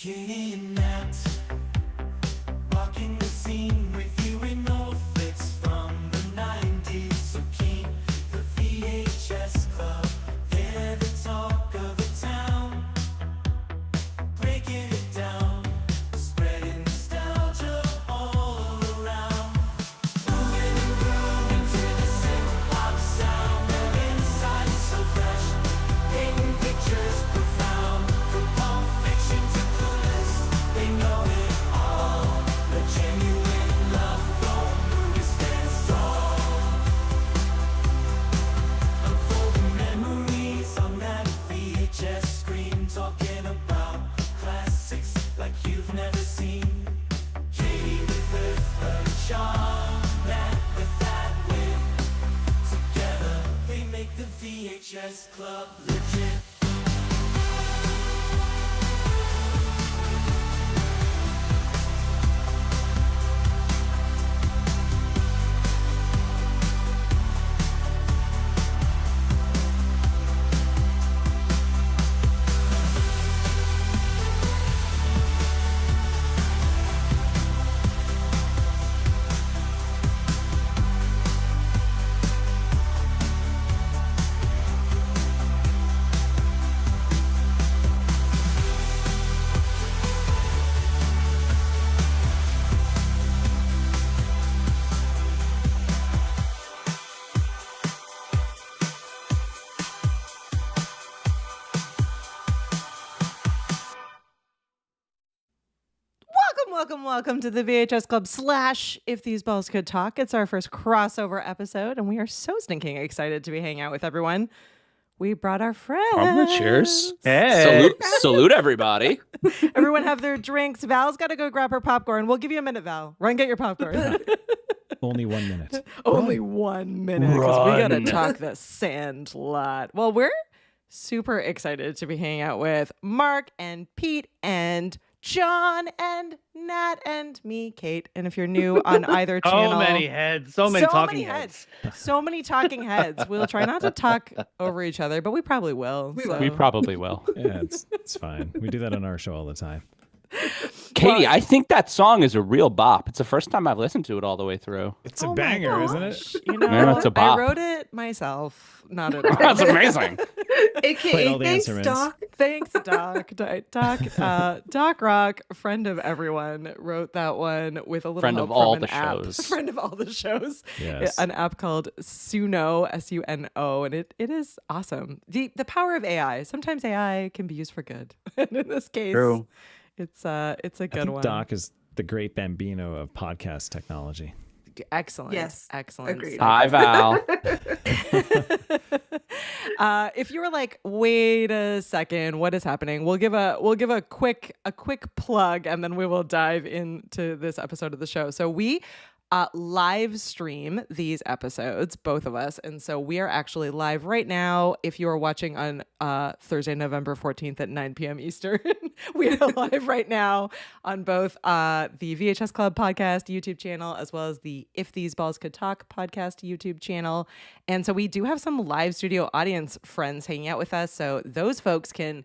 Katie Nat, rocking the scene with you in no flicks from the 90s. So keen, the VHS Club, they're the talk of the town. Breaking it down, spreading nostalgia all around. Moving and grooving to the synth-pop sound. Their inside is so fresh, painting pictures profound. From Pulp Fiction to Clueless, they know it all. The genuine love for movies stands tall. Unfolding memories on that VHS screen, talking about classics like you've never seen. Katie with her charm, Nat with that wit. Together they make the VHS Club legit. Welcome to the VHS Club / If These Balls Could Talk. It's our first crossover episode, and we are so stinking excited to be hanging out with everyone. We brought our friends. Cheers. Hey. Salute everybody. Everyone have their drinks. Val's got to go grab her popcorn. We'll give you a minute, Val. Run, get your popcorn. Only 1 minute. Only 1 minute, because we got to talk the Sandlot. Well, we're super excited to be hanging out with Mark and Pete and John and Nat and me, Kate. And if you're new on either channel, So many heads, so many talking heads. So many talking heads. We'll try not to talk over each other, but we probably will. We probably will. Yeah, it's fine. We do that on our show all the time. Katie, I think that song is a real bop. It's the first time I've listened to it all the way through. It's a banger, isn't it? You know, Yeah, it's a I bop. wrote it myself. Not at all. That's amazing. Play AKA, all the thanks, instruments. Doc. Thanks, Doc. Doc Rock, friend of everyone, wrote that one with a little Friend help of all from the an app. shows. Friend of all the shows. Yes. An app called Suno, Suno, and it is awesome. The power of AI. Sometimes AI can be used for good, and in this case, True. it's a I good think one. Doc is the great Bambino of podcast technology. Excellent. Yes, Excellent. agreed. Hi, Val. If you were like, wait a second, what is happening? We'll give a quick plug, and then we will dive into this episode of the show. So we live stream these episodes, both of us, and so we are actually live right now. If you are watching on Thursday, November 14th at 9 p.m. Eastern, we are live right now on both the VHS Club podcast YouTube channel as well as the If These Balls Could Talk podcast YouTube channel. And so we do have some live studio audience friends hanging out with us, so those folks can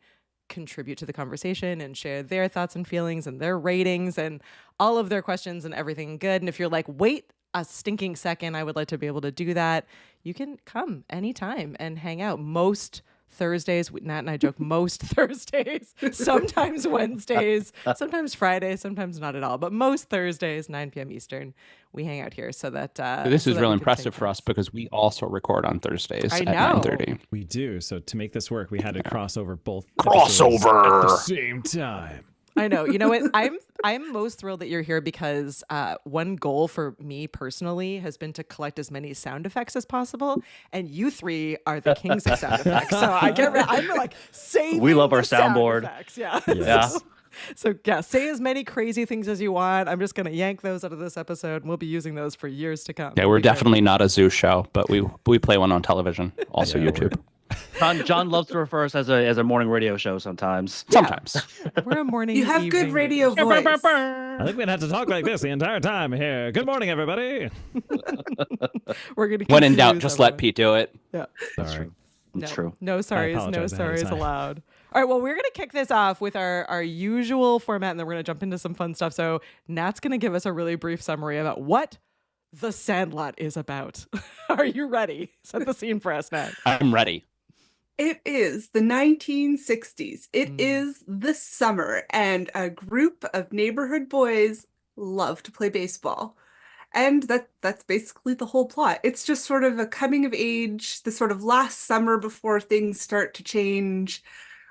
contribute to the conversation and share their thoughts and feelings and their ratings and all of their questions and everything good. And if you're like, wait a stinking second, I would like to be able to do that, you can come anytime and hang out. Most Thursdays, Nat and I joke, most Thursdays, sometimes Wednesdays, sometimes Fridays, sometimes not at all, but most Thursdays, 9 p.m. Eastern, we hang out here so that This so is that real we can impressive take for us notes. because we also record on Thursdays I at know. 9:30. We do. So to make this work, we had to cross over both Crossover. episodes at the same time. I know. You know what? I'm most thrilled that you're here because one goal for me personally has been to collect as many sound effects as possible, and you three are the kings of sound effects. So I'm like saving. We love our the sound soundboard. effects. Yeah. Yeah. So yeah, say as many crazy things as you want. I'm just gonna yank those out of this episode, and we'll be using those for years to come. Yeah, we're It'll be great. definitely not a zoo show, but we play one on television, also Yeah, YouTube. John loves to refer us as a morning radio show sometimes. Sometimes. We're a morning. You have good evening- radio voice. I think we'd have to talk like this the entire time here. Good morning, everybody. We're gonna. When in doubt, confuse just let everyone. Pete do it. Yeah. Sorry. It's true. No sorries. No apologize ahead of sorries time. allowed. All right, well, we're going to kick this off with our usual format, and then we're going to jump into some fun stuff. So Nat's going to give us a really brief summary about what The Sandlot is about. Are you ready? Set the scene for us, Nat. I'm ready. It is the 1960s. It is the summer, and a group of neighborhood boys love to play baseball. And that's basically the whole plot. It's just sort of a coming of age, the sort of last summer before things start to change,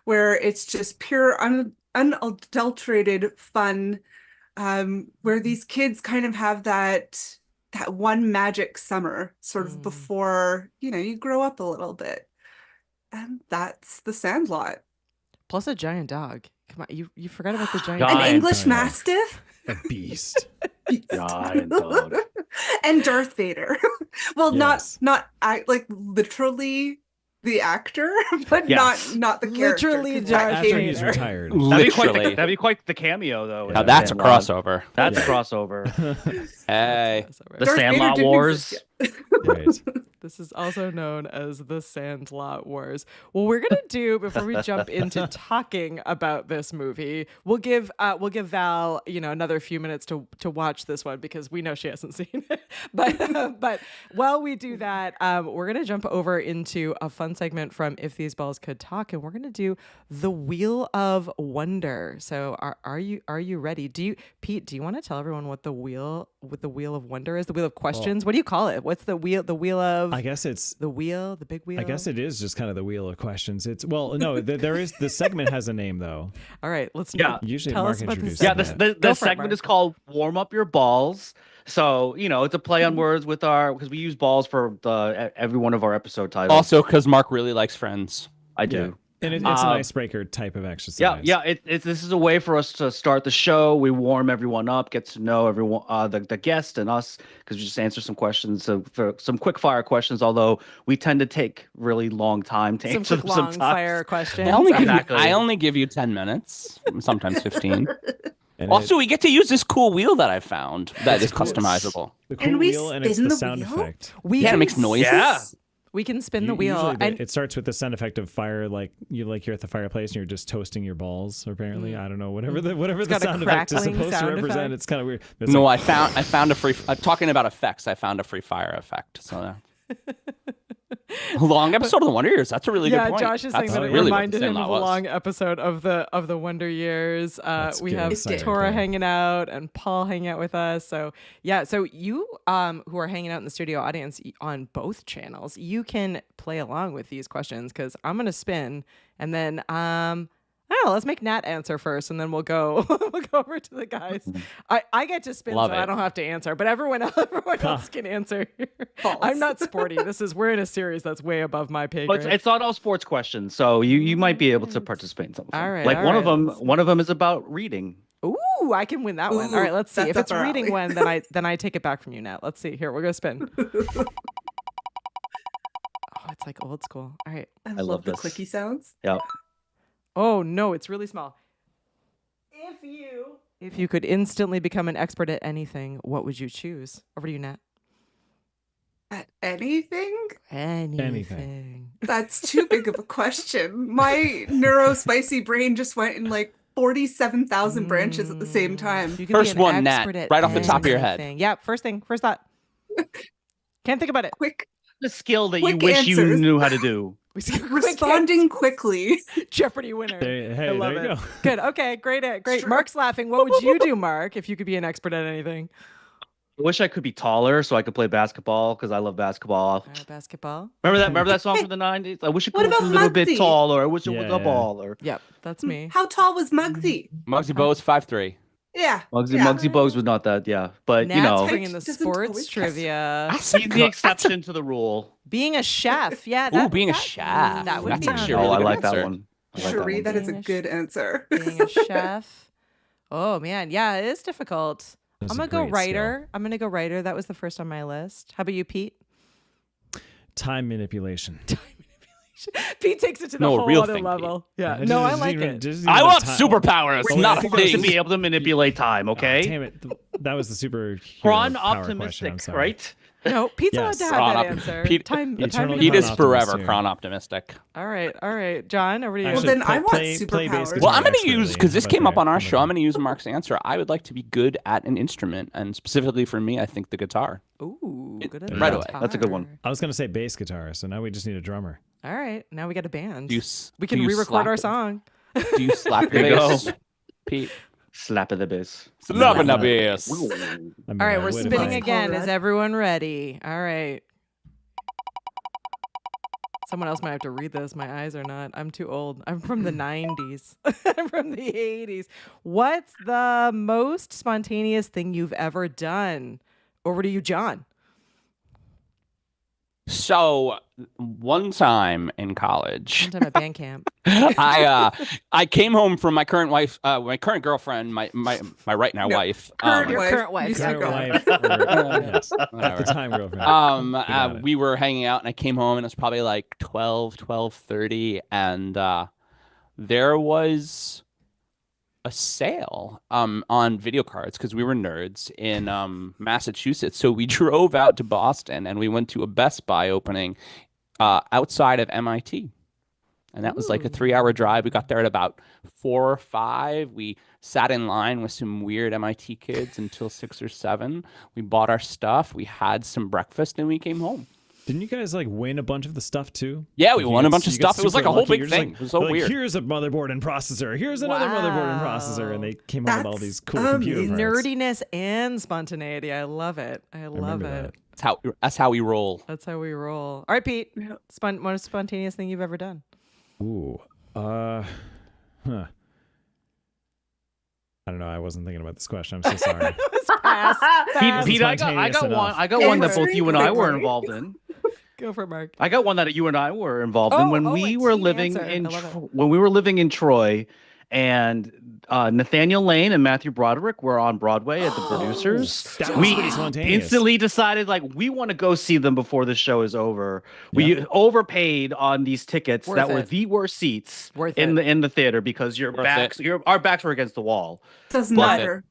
where it's just pure unadulterated fun, where these kids kind of have that one magic summer sort of before, you grow up a little bit. And that's the Sandlot. Plus a giant dog. Come on, you forgot about the giant Giant An English dog. Mastiff. A beast. Giant dog. And Darth Vader. Well, Yes. not like literally the actor, but Yes. not the character. Literally 'cause Darth that After came he's later. retired. Literally. That'd be quite the cameo, though. Now in that's a Sandlot. crossover. That's Yeah. a crossover. Hey. The Darth Vader Sandlot didn't Wars. exist Right. This is also known as the Sandlot Wars. Well, we're gonna do before we jump into talking about this movie, we'll give Val another few minutes to watch this one because we know she hasn't seen it. But while we do that, we're gonna jump over into a fun segment from If These Balls Could Talk, and we're gonna do the Wheel of Wonder. So are you ready? Pete? Do you want to tell everyone what the wheel of wonder is? The wheel of questions. What do you call it? What's the wheel? The wheel of I guess it's the big wheel. I guess it is just kind of the wheel of questions. It's no, there is the segment has a name though. All right, let's Usually tell Mark us about introduces this. Yeah, that. the Go for it, segment Mark. is called "Warm Up Your Balls." So it's a play on words with because we use balls for every one of our episode titles. Also, because Mark really likes Friends. I do. And it's an icebreaker type of exercise. Yeah. This is a way for us to start the show. We warm everyone up, get to know everyone, the guest and us, because we just answer some questions, for some quick fire questions. Although we tend to take really long time to Some answer quick them long sometimes. fire questions. Exactly. I only give you 10 minutes, sometimes 15. And Also, we get to use this cool wheel that I found that is cool. customizable. the cool And we wheel and it's spin the the sound wheel? effect. We Yeah, it can makes noises. Yeah. We can spin the You- wheel, usually and it starts with the sound effect of fire, like you're at the fireplace and you're just toasting your balls. Apparently, I don't know whatever the got a sound effect is crackling supposed to sound represent. effect. It's kind of weird. It's No, like, I found a free. Talking about effects, I found a free fire effect. So, a long episode of the Wonder Years. That's a really good point. Josh is saying That's that it really what reminded the him of Sandlot a was. long episode of the Wonder Years. We good have insight Tora there. hanging out and Paul hanging out with us. So yeah, so you who are hanging out in the studio audience on both channels, you can play along with these questions because I'm gonna spin and then I don't know, let's make Nat answer first and then we'll go over to the guys. I get to spin Love so I it. don't have to answer, but everyone else can answer. I'm not sporty. We're in a series that's way above my pay But grade. it's not all sports questions, so you might be able to participate in some of them. All right, Like all one right, of them, let's see. one of them is about reading. Ooh, I can win that one. All right, let's see. that's If it's up our reading alley. one, then I take it back from you, Nat. Let's see. Here, we'll go spin. Oh, it's like old school. All right. I love love the this. clicky sounds. Yep. Oh no, it's really small. If you could instantly become an expert at anything, what would you choose? Over to you, Nat. At anything? Anything. That's too big of a question. My neurospicy brain just went in like 47,000 branches at the same time. You could First be an one, Nat, expert at right off the top of your head. anything. Yeah, first thought. Can't think about it. Quick The skill that Quick you wish you answers. knew how to do. responding quickly. Jeopardy winner. Hey, I love there you it. go. Good. Okay. Great. Sure. Mark's laughing. What would you do, Mark, if you could be an expert at anything? I wish I could be taller so I could play basketball because I love basketball. Basketball. Remember that song from the 90s? I wish it What could was a about little bit Muggsy? taller. I wish it was Yeah, a yeah. baller. Yep, that's me. How tall was Muggsy? Muggsy Bogues 5'3". Yeah. Muggsy, yeah. Muggsy Bogues was not that, yeah. But, Nat's bringing the Doesn't sports always trivia. he's the exception to the rule. Being a chef. Yeah. Ooh, being a chef. That would That's be actually on a Oh, really I good like that answer. one. I like that Cherie, one. that is a Being a good answer. Being a chef. Oh man, yeah, it is difficult. That's I'm a gonna go great writer. I'm gonna go writer. That was the first on my list. How about you, Pete? Time manipulation. Pete takes it to the No, whole real other thing, level. Yeah. It No, I doesn't like even- it. doesn't I even want time- superpowers, Wait, not I a think that's To thing. be able to manipulate time, okay? Damn it! That was the super. Cron power optimistic, question. I'm sorry. right? No, Pete's allowed Yes. to have Cron that op- answer. Pete- time Eternal to Pete Cron is vote. optimist forever here. cron optimistic. All right. John, over to you. Actually, then I want play bass superpowers. guitar Well, I'm going to expertly. use, because this How came about up on that? our How show, about I'm going to use Mark's answer. I would like to be good at an instrument, and specifically for me, I think the guitar. Ooh, good at Right the away. That's a good one. guitar. I was gonna say bass guitar, so now we just need a drummer. All right, now we got a band. Do you s- We do can you re-record slap our it? song. Do you slap your There you go. bass, Pete? Slap of the bass. Slapping the Slap. bass. I mean, All right, I we're would if spinning I- again. Is Alright. everyone ready? All right. Someone else might have to read this. My eyes are not. I'm too old. I'm from the 90s. I'm from the 80s. What's the most spontaneous thing you've ever done? Over to you, John. So one time in college, Sometime at band camp. I came home from my current wife, my current girlfriend, my right now No, wife. current Your wife. current wife. You said Current girlfriend. wife, or, yes, at whatever. the time girlfriend. got it. We were hanging out, and I came home, and it was probably like 12:30, and there was a sale on video cards because we were nerds in Massachusetts. So we drove out to Boston, and we went to a Best Buy opening outside of MIT. And that was like a 3-hour drive. We got there at about 4 or 5. We sat in line with some weird MIT kids until 6 or 7. We bought our stuff. We had some breakfast, and we came home. Didn't you guys like win a bunch of the stuff too? Yeah, Like, we you won a got- bunch of you got stuff. It was like super a whole lucky. big You're just thing. like- It was so they're like, weird. Here's a motherboard and processor. Here's another motherboard and processor, and they came home with all these cool computer amazing. parts. Nerdiness and spontaneity. I love it. I love remember it. that. That's how we roll. That's how we roll. All right, Pete. Yeah. Most spontaneous thing you've ever done? Ooh, I don't know. I wasn't thinking about this question. I'm so sorry. Pass. Pass. Pete, I got spontaneous one. enough. I got one that both Answering you and I were quickly. involved in. Go for it, Mark. I got one that you and I were involved in when a we were team living answer. in I love it. when we were living in Troy, and Nathaniel Lane and Matthew Broderick were on Broadway at the producers. That was We pretty spontaneous. instantly decided like we want to go see them before the show is over. We overpaid on these tickets Worth that were it. the worst seats Worth in it. the theater because Worth our backs were against the wall. Doesn't But- matter.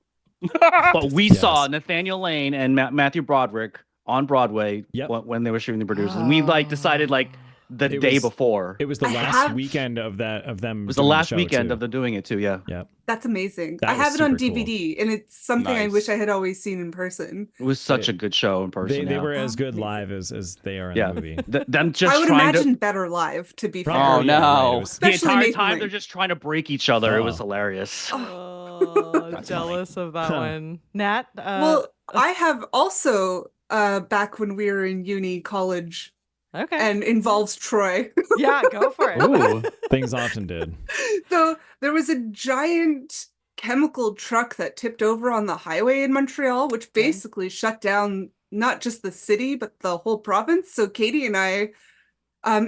But we Yes. saw Nathaniel Lane and Matthew Broderick on Broadway Yep. when they were shooting the producers. And we like decided like the It day was- before. It was the I last have- weekend of them. It was the doing last show, weekend too. of them doing it too. Yeah, Yeah, That's amazing. That I was have it on super cool. DVD, and it's something I Nice. wish I had always seen in person. it was such a good show in person. they yeah. were as good Amazing. live as they are in Yeah. the movie. Them just I would trying imagine to better live, to be fair. Oh, yeah, no. right, it was- the Especially entire Nathan time Lane. they're just trying to break each other. It was Oh. hilarious. Oh, That's jealous of that Huh. one. Nat? Well, I have also back when we were in college, okay. and involves Troy. Yeah, go for it. Ooh, Things often did. So there was a giant chemical truck that tipped over on the highway in Montreal, which basically shut down not just the city, but the whole province. So Katie and I,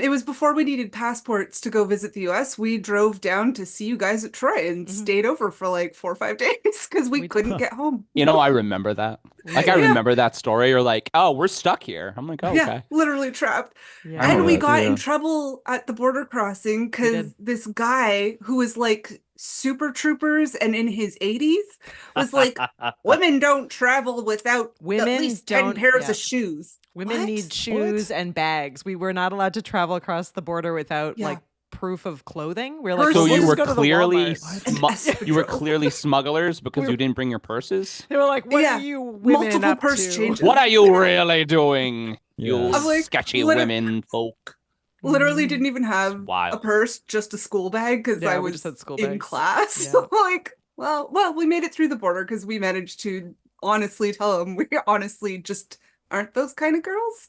it was before we needed passports to go visit the US. We drove down to see you guys at Troy and Mhm. stayed over for like 4 or 5 days because we We- couldn't Huh. get home. You know, I remember that. Like, I Yeah. remember that story. You're like, oh, we're stuck here. I'm like, oh, Yeah, okay. literally trapped. Yeah. I And remember we that, got yeah. in trouble at the border crossing because did. this guy who was like super troopers and in his 80s was like, women don't travel without Women at least 10 don't- pairs yeah. of shoes. Women What? need shoes and bags. We were not allowed to travel across the border without Yeah. like proof of clothing. We are like, First- So "Well, we'll you just were go to the clearly Walmart." you were clearly smugglers because you didn't bring your purses. They were like, "What Yeah. are you women Multiple up purse to?" changes. What are you really doing, you Yeah. I'm like, sketchy liter- women folk? Literally Mm-hmm. didn't even have a Wild. purse, just a school bag because Yeah, I we was just had school in bags. class. Yeah. So like, well, we made it through the border because we managed to honestly tell them we honestly just aren't those kind of girls.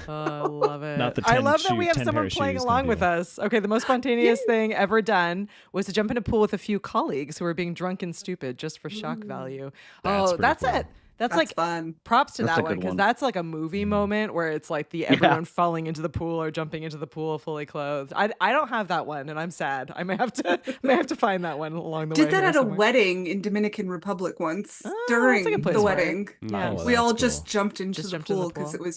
Oh, I love it. Not the I 10 love that we have 10 someone pair of playing shoes along kind of with deal. us. Okay, the most spontaneous thing ever done was to jump in a pool with a few colleagues who were being drunk and stupid just for shock value. That's Oh, pretty that's cool. it. That's That's like fun. props to That's that a one good because one. that's like a movie moment where it's like the everyone falling into the pool or jumping into the pool fully clothed. I don't have that one and I'm sad. I may have to find that one along the way. Did that here at a somewhere. wedding in Dominican Republic once Oh, that's a during good place the for it. wedding. Yeah. Nice. Oh, We all that's just cool. jumped into Just the jumped in the pool because pool.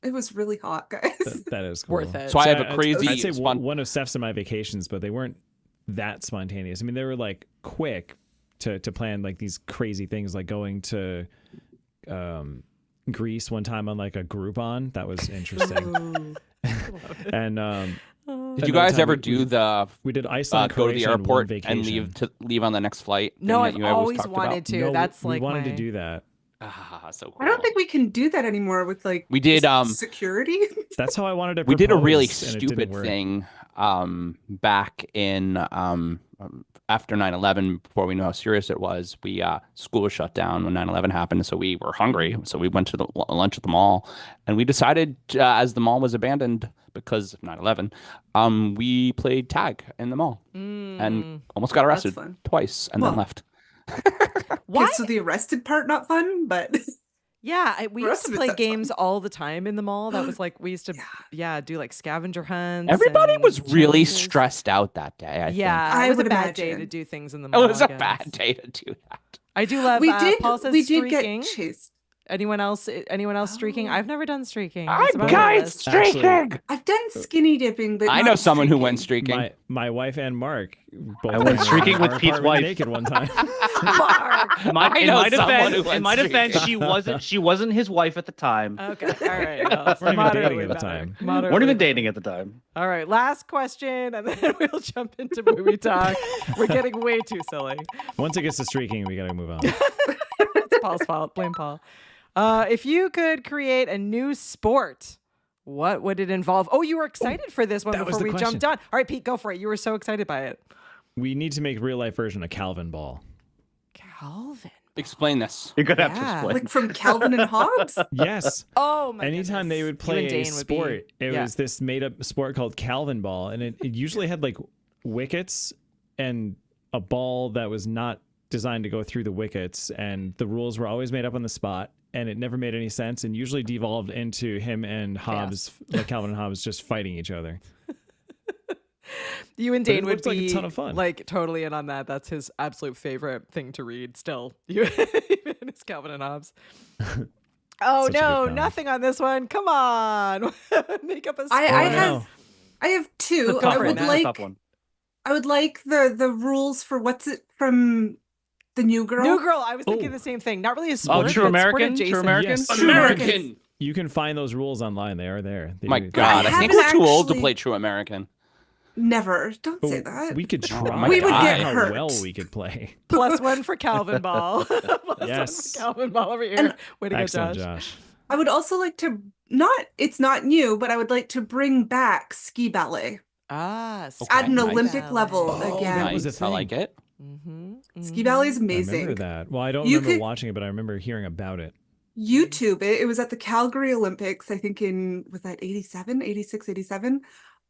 it was really hot, guys. That is cool. Worth it. So I have So a crazy I'd say spon- one of Steph's and my vacations, but they weren't that spontaneous. I mean, they were like quick to plan like these crazy things, like going to Greece one time on like a Groupon. That was interesting. And Did you guys ever do the we did Iceland, go to the Croatia, and one airport and vacation. leave on the next flight? No, thing I've that you always talked wanted about? to. No, That's we like wanted my... to do that. Ah, so cool. I don't think we can do that anymore with like We did, security. That's how I wanted to. We did a really propose, and it didn't stupid work. thing back in after 9/11, before we knew how serious it was. We school was shut down when 9/11 happened, so we were hungry, so we went to the lunch at the mall, and we decided as the mall was abandoned because of 9/11, we played tag in the mall and almost got arrested fun. twice and then Well, left. Why? Okay, so the arrested part not fun, but Yeah, we The used rest to of it play sounds games all the time in the mall. That was like we used to, Yeah. do like scavenger hunts. Everybody and was really challenges. stressed out that day. I Yeah, I it was a would bad day to imagine. do things in the think. mall. It was I a bad guess. day to do that. I do love. we did Paul says we did streaking. get chased. Anyone else? Anyone else streaking? Oh. I've never done streaking. I'm It's about on my guys list. streaking. I've done skinny dipping, but I not know someone who went streaking. streaking. My wife and Mark both I went ran streaking around with our Pete's apartment wife. naked one time. I In know my someone who defense, went in my defense, streaking. she wasn't his wife at the time. Okay, all right. Well, Weren't even moderately dating at the better. time. Moderately Weren't even better. dating at the time. All right, last question, and then we'll jump into movie talk. We're getting way too silly. Once it gets to streaking, we gotta move on. It's Paul's fault. Blame Paul. If you could create a new sport, what would it involve? Oh, you were excited for this one that was before the we jumped question. on. All right, Pete, go for it. You were so excited by it. We need to make real life version of Calvin Ball. Calvin. Explain this. You're gonna have to Yeah. explain. Like from Calvin and Hobbes. Yes. Oh my Anytime they goodness. would You play and a Dane would be- sport, it yeah. was this made up sport called Calvin Ball. And it usually had like wickets and a ball that was not designed to go through the wickets. And the rules were always made up on the spot. And it never made any sense and usually devolved into him and Hobbes, like Calvin and Hobbes, just fighting each other. You and But it Dane would looked like a be ton of fun. like totally in on that. That's his absolute favorite thing to read still. You even it's Calvin and Hobbes. Oh Such a good no, comic. nothing on this one. Come on. Make up a sport. I have two. It's a I tough would one. It's a like tough one. I would like the rules for what's it from the New Girl. New Girl. I was thinking Oh. the same thing. Not really a sport. True but American? sport True adjacent. American? Yes. True American. American. You can find those rules online. They are there. They My do- God, I think haven't we're too old to actually- play True American. Never. Don't But say that. We could try. my We would I get don't know hurt. how well we could play. Plus one for Calvin Ball. Plus Yes. one for Calvin Ball over here. And- Way to go, Excellent, Josh. Josh. I would also like to it's not new, but I would like to bring back ski ballet Ah, at an nice. Olympic level Oh, again. that was a Nice. I like thing. it. Ski ballet is I amazing. remember that. Well, I don't You remember could- watching it, but I remember hearing about it. YouTube it. It was at the Calgary Olympics, I think was that 87, 86, 87?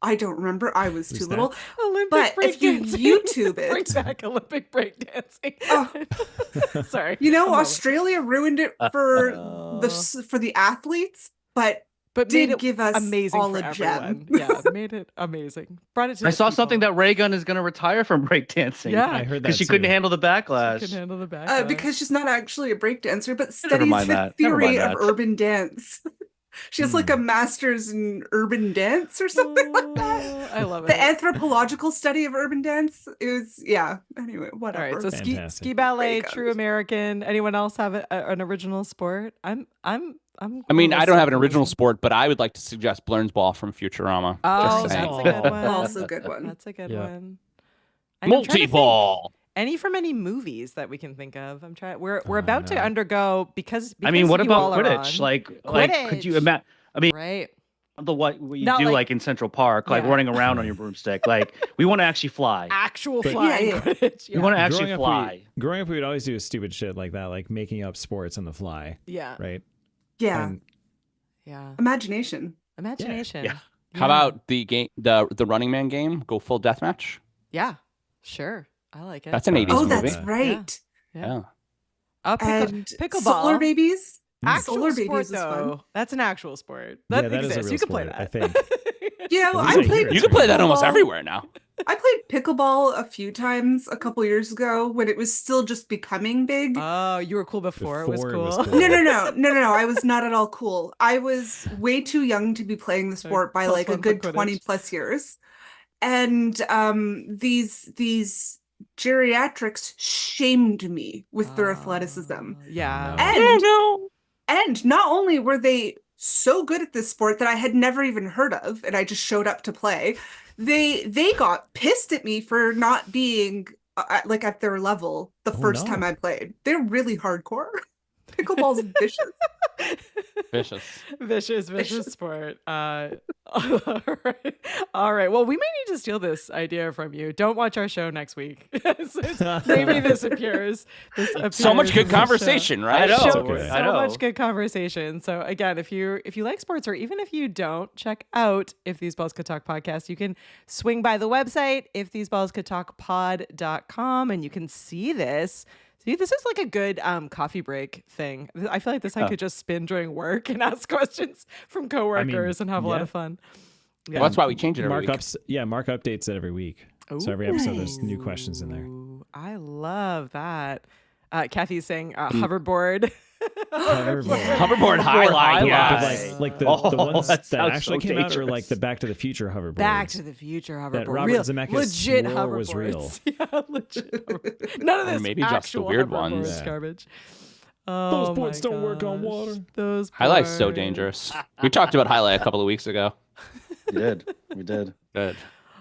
I don't remember. I was Who's too that? little. Olympic But if you breakdancing. YouTube it- Bring back Olympic breakdancing. Oh. Sorry. You know, I'm over it. Australia ruined it for Oh. for the athletes, but But made did it give us amazing all for a gem. everyone. Yeah, made it amazing. Brought it to I the saw people. something that Ray Gun is going to retire from breakdancing. Yeah. I heard that Because she couldn't too. handle the backlash. Can handle the back. Because she's not actually a breakdancer, but studies mind the that. Never theory mind of that. urban dance. She has like a master's in urban dance or something like that. I love it. The anthropological study of urban dance is, yeah. Anyway, All whatever. right, so ski Fantastic. ballet, Break true out. American. Anyone else have an original sport? I'm. I mean, I don't have an original sport, but I would like to suggest Blurns Ball from Futurama. Oh, Just that's saying. a good one. Also a good one. That's a good Yeah. one. I'm trying to think. Multi-ball. Any from any movies that we can think of? I'm trying. We're about to undergo because I mean, what you all about are Quidditch? on- Like, could you Quidditch. imagine? I mean, right? what you Not do like- like in Central Park, like Yeah. running around on your broomstick. Like, we want to actually fly. Actual But- flying Yeah. Quidditch. We Yeah. want to actually fly. Growing up, we would always do stupid shit like that, like making up sports on the fly, yeah. right? Yeah. And Yeah. Imagination. Imagination. Yeah. How about the game, the Running Man game? Go full deathmatch. Yeah. Sure. I like it. That's an 80s Oh, movie. that's right. Yeah. And pickleball. Solar babies. Actual Solar sport, babies is though. fun. That's an actual sport. Yeah, That that is a exists. real You can play sport, that. I think. Yeah, At I least I hear played. it. You can play that almost pickleball- everywhere now. I played pickleball a few times a couple years ago when it was still just becoming big. Oh, you were cool before, it was Before it was cool. cool. No. I was not at all cool. I was way too young to be playing the sport by Plus like a one for good Quidditch. 20 plus years. And these geriatrics shamed me with their athleticism. Yeah. And And not only were they so good at this sport that I had never even heard of, and I just showed up to play, they got pissed at me for not being like at their level the first time I played. They're really hardcore. Pickleball's vicious. Vicious sport. All right. Well, we may need to steal this idea from you. Don't watch our show next week. Maybe this appears. So much good in the show. conversation, right? I know. So much good conversation. So again, if you like sports, or even if you don't, check out If These Balls Could Talk podcast. You can swing by the website, iftheseballscouldtalkpod.com, and you can see this. See, this is like a good coffee break thing. I feel like this I could just spin during work and ask questions from coworkers and have a lot of fun. Yeah. Well, that's why we change it every week. Mark updates it every week. So every episode there's new questions in there. I love that. Kathy's saying hoverboard. Hoverboard highlight. Yeah. Like the ones that actually came out, or like the Back to the Future hoverboards. Back to the Future hoverboard. That Robert Zemeckis legit swore hoverboards. was real. Yeah, legit. None of this. Or maybe just the weird ones. Yeah. Garbage. Those boards don't work on water. Those Highlight's so boards. dangerous. We talked about highlight a couple of weeks ago. We did. Good.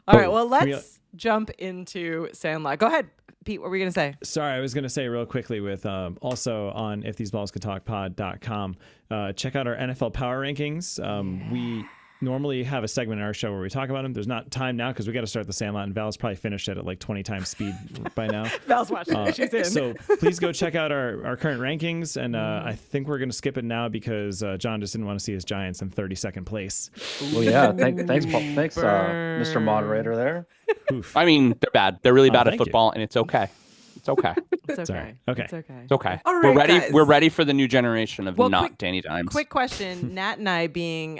All right. Well, let's jump into Sandlot. Go ahead, Pete. What were you going to say? Sorry, I was going to say real quickly with also on iftheseballscouldtalkpod.com, check out our NFL power rankings. We normally have a segment in our show where we talk about them. There's not time now because we got to start the Sandlot, and Val's probably finished it at like 20 times speed by now. Val's watching. She's in. So please go check out our current rankings, and I think we're going to skip it now because John just didn't want to see his Giants in 32nd place. Well, yeah. Thanks, Paul. Thanks, Mr. Moderator there. Oof. I mean, they're bad. They're really bad at thank you. football, and it's okay. It's okay. It's okay. Sorry. Okay. It's okay. It's okay. All We're right, ready. guys. We're ready for the new generation of not quick- Danny Dimes. Quick question. Nat and I being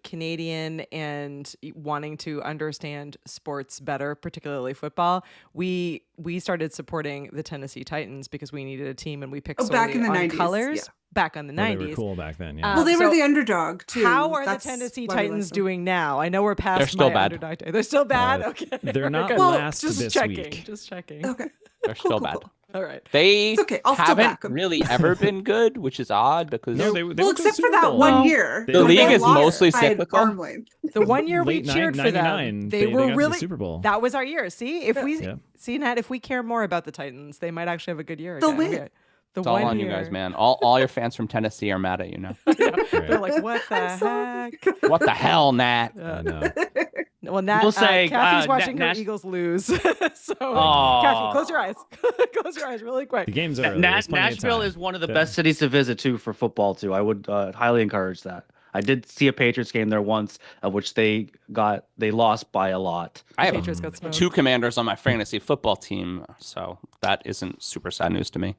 Canadian and wanting to understand sports better, particularly football, we started supporting the Tennessee Titans because we needed a team, and we picked solely back in the on 90s, colors. yeah. Back on the 90s. They were cool back then. Yeah. Well, they were so the underdog too. How are That's the Tennessee why we Titans liked them. doing now? I know we're past They're still my bad. underdog day. They're still bad? Okay. They're not Okay. last just this checking. week. Just checking. Okay. They're still bad. All right. They It's okay. I'll still haven't back 'em. really ever been good, which is odd because No, they Well, went to the except for Super that Bowl. one year. The where league they is lost mostly by an cyclical. arm length. The one year we Late cheered for 99, them, they were got to the really Super Bowl. That was our year. See, if we Yeah. see Nat, if we care more about the Titans, they might actually have a good year. They'll again. win. Okay. The it's all one on you year. guys, man. All your fans from Tennessee are mad at you now. They're like, what the heck? What the hell, Nat? I know. Well, Nat, People say, Kathy's watching her Nash- Eagles lose. So, Aw. Kathy, close your eyes. Close your eyes really quick. The game's over. There's plenty of Nashville time. is one of the Yeah. best cities to visit too for football too. I would highly encourage that. I did see a Patriots game there once, of which they lost by a lot. I have Patriots got smoked. 2 Commanders on my fantasy football team, so that isn't super sad news to me.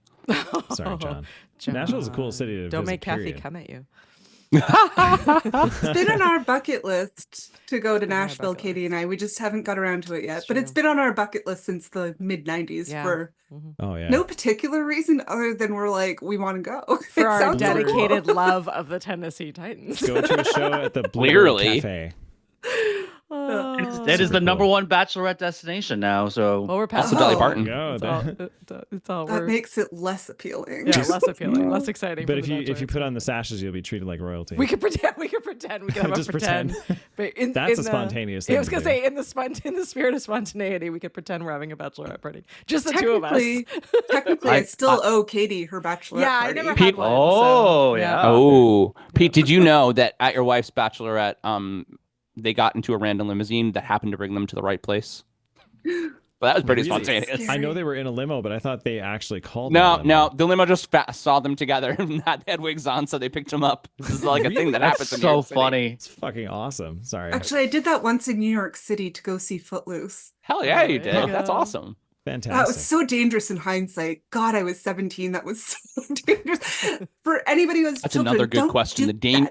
Sorry, John. John. Nashville's a cool city to Don't visit, make Kathy period. come at you. It's been on our bucket list to go to on our Nashville, bucket Katie and I. We just haven't got around to it yet. It's But it's true. been on our bucket list since the mid 90s Yeah. for Oh yeah. no particular reason other than we're like, we want to go. For It our sounds so cool. dedicated love of the Tennessee Titans. Go to a show at the Blue Clearly. Cafe. Oh. It is super the number cool. one bachelorette destination now. So Well, we're past Also, Dolly Oh. Parton. Go. It's all, it's all That we're, makes it less appealing. yeah, less appealing, less exciting. But for if the you Bachelor. put on the sashes, you'll be treated like royalty. we could pretend, we could have Just a pretend. pretend. But That's in a spontaneous Yeah, I thing was to gonna do. say in the spirit of spontaneity, we could pretend we're having a bachelorette party, just the two of us. Technically, I still owe Katie her bachelorette Yeah, I party. never had Pete- one. Oh, so, yeah. Oh, Pete, did you know that at your wife's bachelorette, they got into a random limousine that happened to bring them to the right place? Well, that was pretty Really? spontaneous. I know they were in a limo, but I thought they actually called. them a No, limo. no, the limo just saw them together and they had wigs on, so they picked them up. This is like a thing that happens in New so York City. funny. It's fucking awesome. Sorry. Actually, I did that once in New York City to go see Footloose. Hell yeah, you There you did. That's go. awesome. Fantastic. That was so dangerous in hindsight. God, I was 17. That was so dangerous. For anybody who has That's children, another good don't question. do The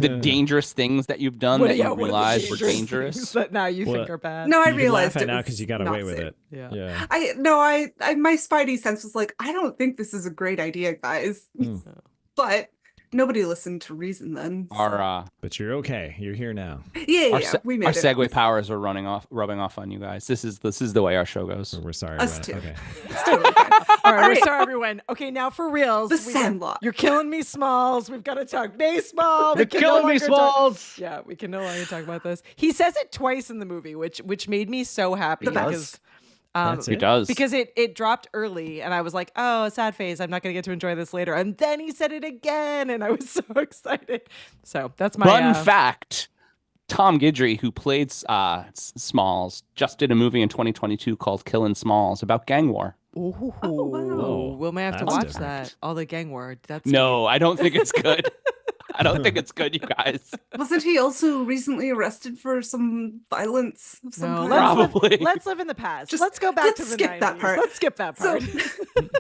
that. dangerous things that you've done What- that yeah, you what are the realized were things dangerous. that now you Well, think are bad? No, I You can realized laugh it at now was because you got not away with safe. it. Yeah. Yeah. I my spidey sense was like, I don't think this is a great idea, guys. Mm. But Nobody listened to Reason then. Our But you're okay. You're here now. Yeah, we our made it. segue powers are rubbing off on you guys. This is the way our show goes. We're sorry. Us about too. it. Okay. It's totally fine. All right, we're right. sorry, everyone. Okay, now for reals. The we got- Sandlot. You're killing me, Smalls. We've got to talk baseball. We You're can killing no me, longer talk- Smalls. Yeah, we can no longer talk about this. He says it twice in the movie, which made me so happy The best. because That's He it. does. because it dropped early and I was like, oh, a sad face. I'm not going to get to enjoy this later. And then he said it again and I was so excited. So that's my Fun fact: Tom Guidry, who played Smalls, just did a movie in 2022 called "Killin' Smalls" about gang war. Ooh, Whoa, we may have to that's watch different. that. All the gang war. That's No, I don't think it's good. I don't think it's good, you guys. Wasn't he also recently arrested for some violence of some No, kind? Probably. let's live in the past. Just- let's go back let's to the skip that 90s. part. Let's skip that So- part.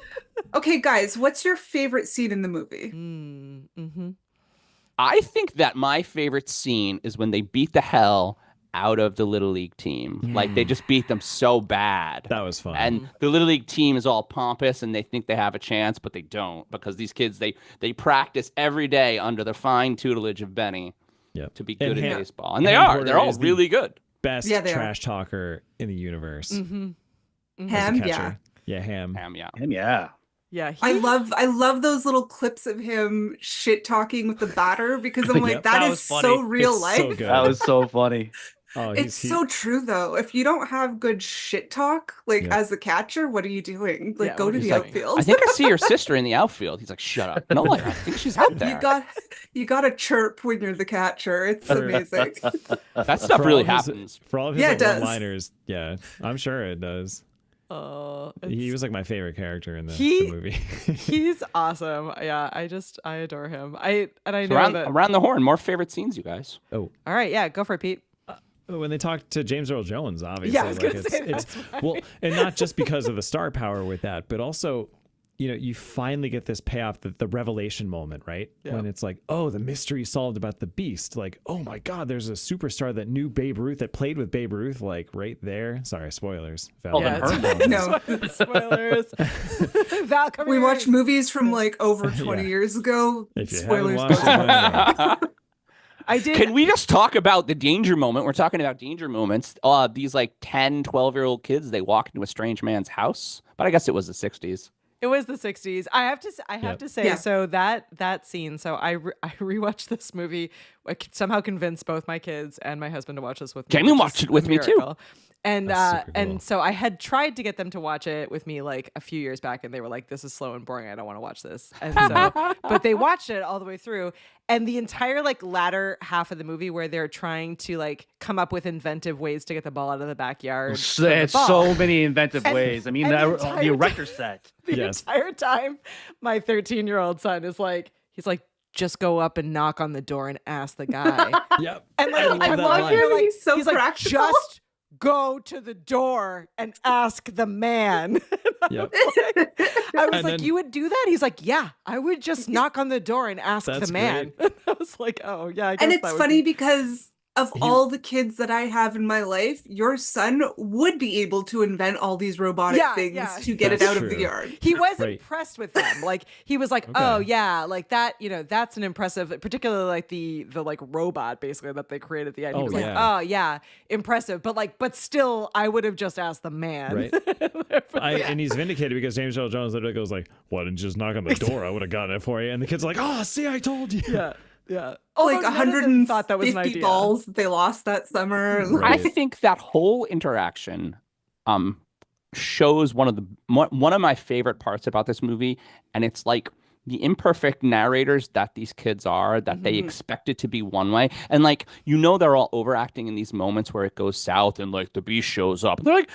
Okay, guys, what's your favorite scene in the movie? Mm-hmm. I think that my favorite scene is when they beat the hell out of the Little League team. Like they just beat them so bad. That was fun. And the Little League team is all pompous and they think they have a chance, but they don't, because these kids they practice every day under the fine tutelage of Benny Yep. to be And good at Ham- baseball. And they Ham are. Porter They're all is the- really good. Best Yeah, they are. trash talker in the universe. Mm-hmm. as a Ham, yeah. catcher. Yeah, Ham. Yeah. Him, yeah. Yeah. I love those little clips of him shit talking with the batter because I'm like, Yep. that That is was so funny. real It's life. so good. That was so funny. Oh, It's so true though. If you don't have good shit talk, like Yeah. as a catcher, what are you doing? Like Yeah, go what to are the you doing? outfield. I think I see your sister in the outfield. He's like, shut up. No, I think she's out there. you got to chirp when you're the catcher. It's For- amazing. That stuff For really all his- happens. For all of his Yeah, like, it does. one-liners, yeah, I'm sure it does. He was like my favorite character in the movie. He's awesome. Yeah, I adore him. I know Around, that. around the horn, more favorite scenes, you guys. Oh, All right, yeah, go for it, Pete. when they talk to James Earl Jones, obviously, Yeah, I was like gonna say it's well, and not just because of the star power with that, but also, you know, you finally get this payoff, the revelation moment, right? Yeah. When it's like, oh, the mystery solved about the beast. Like, oh my God, there's a superstar that knew Babe Ruth, that played with Babe Ruth, like right there. Sorry, spoilers. Val. then Yeah, Herm No. spoilers. Val, come We here. watch movies from like over 20 Yeah. years ago. If you Spoilers. haven't watched it, I did. Can we just talk about the danger moment? We're talking about danger moments. These like 10, 12-year-old kids, they walk into a strange man's house. But I guess it was the 60s. It was the 60s. I have Yep. to say, Yeah. so that scene. So I rewatched this movie. I could somehow convinced both my kids and my husband to watch this with me. Jamie which watched is it with a me, too. miracle. And That's super cool. and so I had tried to get them to watch it with me like a few years back, and they were like, "This is slow and boring. I don't want to watch this." And so, but they watched it all the way through, and the entire like latter half of the movie where they're trying to like come up with inventive ways to get the ball out of the backyard. from the It's ball. so many inventive And- ways. I mean, and the the entire erector set. The Yes. entire time, my 13-year-old son is like, he's like, just go up and knock on the door and ask the guy. Yep. And like, I love I that love line. you're like, He's so he's like, practical. just go to the door and ask the man. Yep. I was And like, then- you would do that? He's like, yeah, I would just knock on the door and ask That's the man. I was like, oh yeah, I guess And that it's would funny be- because of all the kids that I have in my life, your son would be able to invent all these robotic Yeah, things yeah. to get it That's out of the true. yard. He was Right. impressed with them. Like he was like, Okay. "Oh yeah, like that. You know, that's an impressive. Particularly like the like robot basically that they created at the end. He Oh, was like, yeah. oh yeah, impressive. But still, I would have just asked the man. Right. And he's vindicated because James Earl Jones literally goes like, "Why didn't you just knock on the door? I would have gotten it for you." And the kid's like, "Oh, see, I told you." yeah, yeah. Like Although none of them 150 thought that was an idea. balls that they lost that summer. Right. I think that whole interaction shows one of my favorite parts about this movie, and it's like the imperfect narrators that these kids are, that they expect it to be one way, and like they're all overacting in these moments where it goes south and like the beast shows up, and they're like,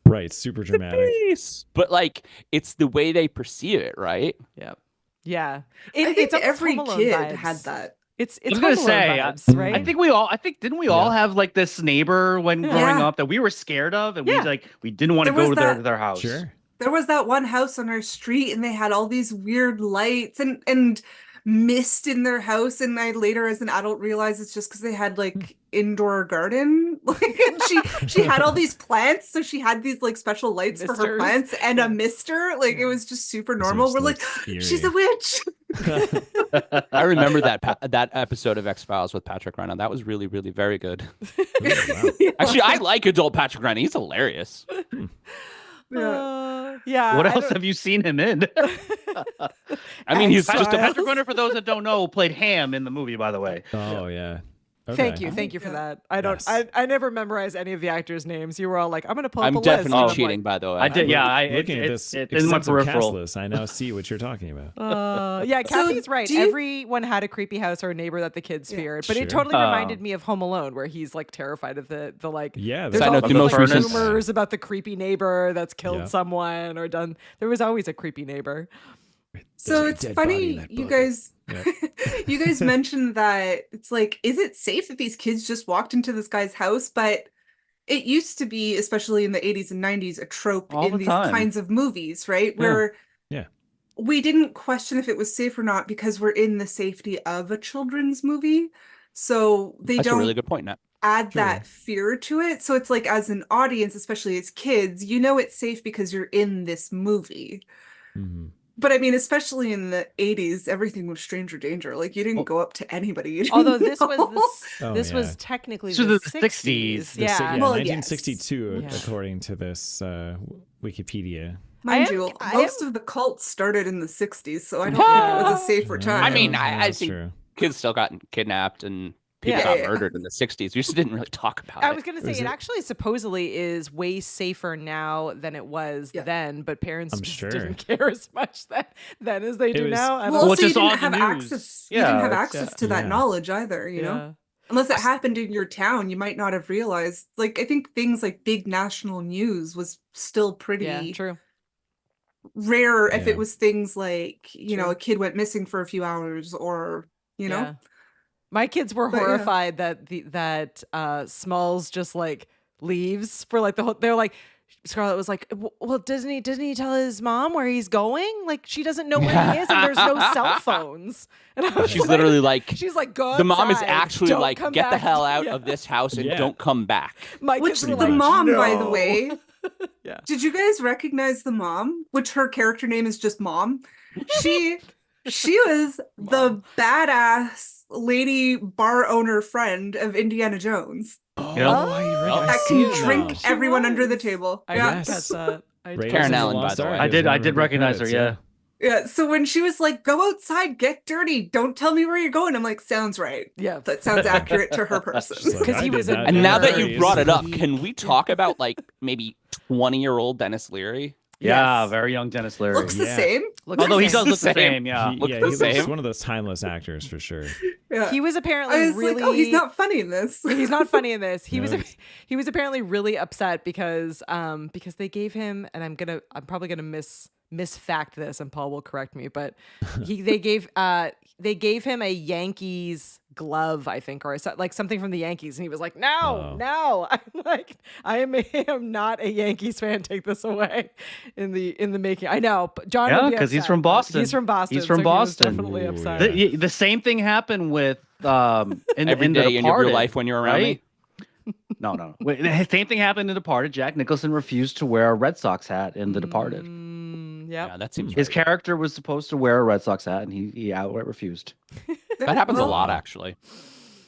Right. Super the dramatic. beast, but like it's the way they perceive it, right? Yep. Yeah. I think it's almost every Home Alone kid vibes. had that. It's I was Home gonna Alone say, vibes, right? I think didn't we all have like this neighbor when growing Yeah. up that we were scared of, and Yeah. we didn't want to There go was to that- their house. Sure. There was that one house on our street and they had all these weird lights and mist in their house, and I later as an adult realized it's just because they had like indoor garden. Like and she had all these plants, so she had these like special lights for her Misters. plants and a mister. Like it was just super normal. We're like, she's a witch. I remember that episode of X-Files with Patrick Renna. That was really, really very good. Wow. Actually, I like adult Patrick Renna. He's hilarious. Yeah. What I else don't- have you seen him in? I mean, he's X-Files. just a Patrick Renner, for those that don't know, played Ham in the movie, by the way. Oh yeah. Thank Okay. you for Yeah. that. I don't. Yes. I never memorize any of the actors' names. You were all like, "I'm gonna pull up I'm a list." definitely and I'm cheating, by the way. I did, yeah. Looking at this It's in my extensive cast peripheral. list, I now see what you're talking about. Yeah, So, Kathy's right. do you- Everyone had a creepy house or a neighbor that the kids Yeah. feared, but Sure. it totally reminded me of Home Alone, where he's like terrified of the like. Yeah, There's Side all note, these the most like, recent- rumors about the creepy neighbor that's killed Yeah. someone or done. There was always a creepy neighbor. So There's a it's dead body in funny, that you bucket. guys. Yep. You guys mentioned that it's like, is it safe that these kids just walked into this guy's house? But it used to be, especially in the 80s and 90s, a trope All in the these time. kinds of movies, right? Where Yeah. we didn't question if it was safe or not because we're in the safety of a children's movie. So they That's a don't really good point, Nat. add True. that fear to it. So it's like, as an audience, especially as kids, you know it's safe because you're in this movie. Mhm. But I mean, especially in the 80s, everything was stranger danger. Like, you didn't go up to anybody. You didn't Although this was know. Oh, this yeah. was technically So the the 60s. 60s. Yeah. Well, 1962, yes. according to this Wikipedia. Mind I am- you, I most of the cults started in the 60s, so I don't think it was a safer time. I mean, I That's think true. kids still got kidnapped and people Yeah. got Yeah. murdered in the 60s. We just didn't really talk about I it. was going to say Was it it- actually supposedly is way safer now than it was Yeah. then, but parents I'm just sure. didn't care as much then as they do was- now. I Well, don't it's also, you just on didn't the have news. access. Yeah, You didn't have it's- access to that Yeah. knowledge either, you know? yeah. Unless it happened in your town, you might not have realized. Like, I think things like big national news was still pretty Yeah, true. rare if Yeah. it was things like, you know, True. a kid went missing for a few hours or, you know? Yeah. My kids were But, yeah. horrified that Smalls just like leaves for like the whole. They're like, Scarlett was like, well, doesn't he tell his mom where he's going? Like, she doesn't know where he is, and there's no cell phones. And I was She's like, literally like, she's like, go the mom is outside, actually don't like, come get the back." hell out Yeah. of this house and Yeah. don't come back. My Which kids the were like, mom, by the "No." way, Yeah. did you guys recognize the mom? Which her character name is just Mom. She was the badass lady bar owner friend of Indiana Jones Oh, Yeah. I that see can it drink now. She everyone under the was. table. I Yeah. didn't catch that. I Raiders Karen of the Allen, by Lost the way. Ark I is did- one I of did her recognize her, credits, Yeah. So when she was like, go outside, get dirty, don't tell me where you're going, I'm like, sounds right. Yeah. That sounds accurate to her person. She's like, Because I he did was a that And in now the that you 30s. brought it up, He- can we talk about like maybe 20-year-old Dennis Leary? Yeah, Yes. very young Dennis Leary. Looks the Yeah. same. Looks Although the he same. does look the Same. same, yeah. Look Yeah, the he looks same. one of those timeless actors for sure. Yeah. He was apparently I was really. like, oh, he's not funny in this. He's not funny in this. He No, was he's- he was apparently really upset because they gave him, and I'm probably gonna misfact this, and Paul will correct me, but they gave him a Yankees glove, I think, or like something from the Yankees, and he was like, no, Oh. no. I'm like, I am not a Yankees fan. Take this away in the making. I know, but John. Yeah, would be 'cause he's upset, from but Boston. He's from Boston. He's from so he was Boston. definitely Ooh, upset. yeah. The same thing happened with in Every The day in your Departed, life when you're around right? No. Wait, the same thing happened in The Departed. Jack Nicholson refused to wear a Red Sox hat in The Departed. Yep. Yeah, that seems His right. character was supposed to wear a Red Sox hat, and he outright refused. That happens a Well, lot, actually.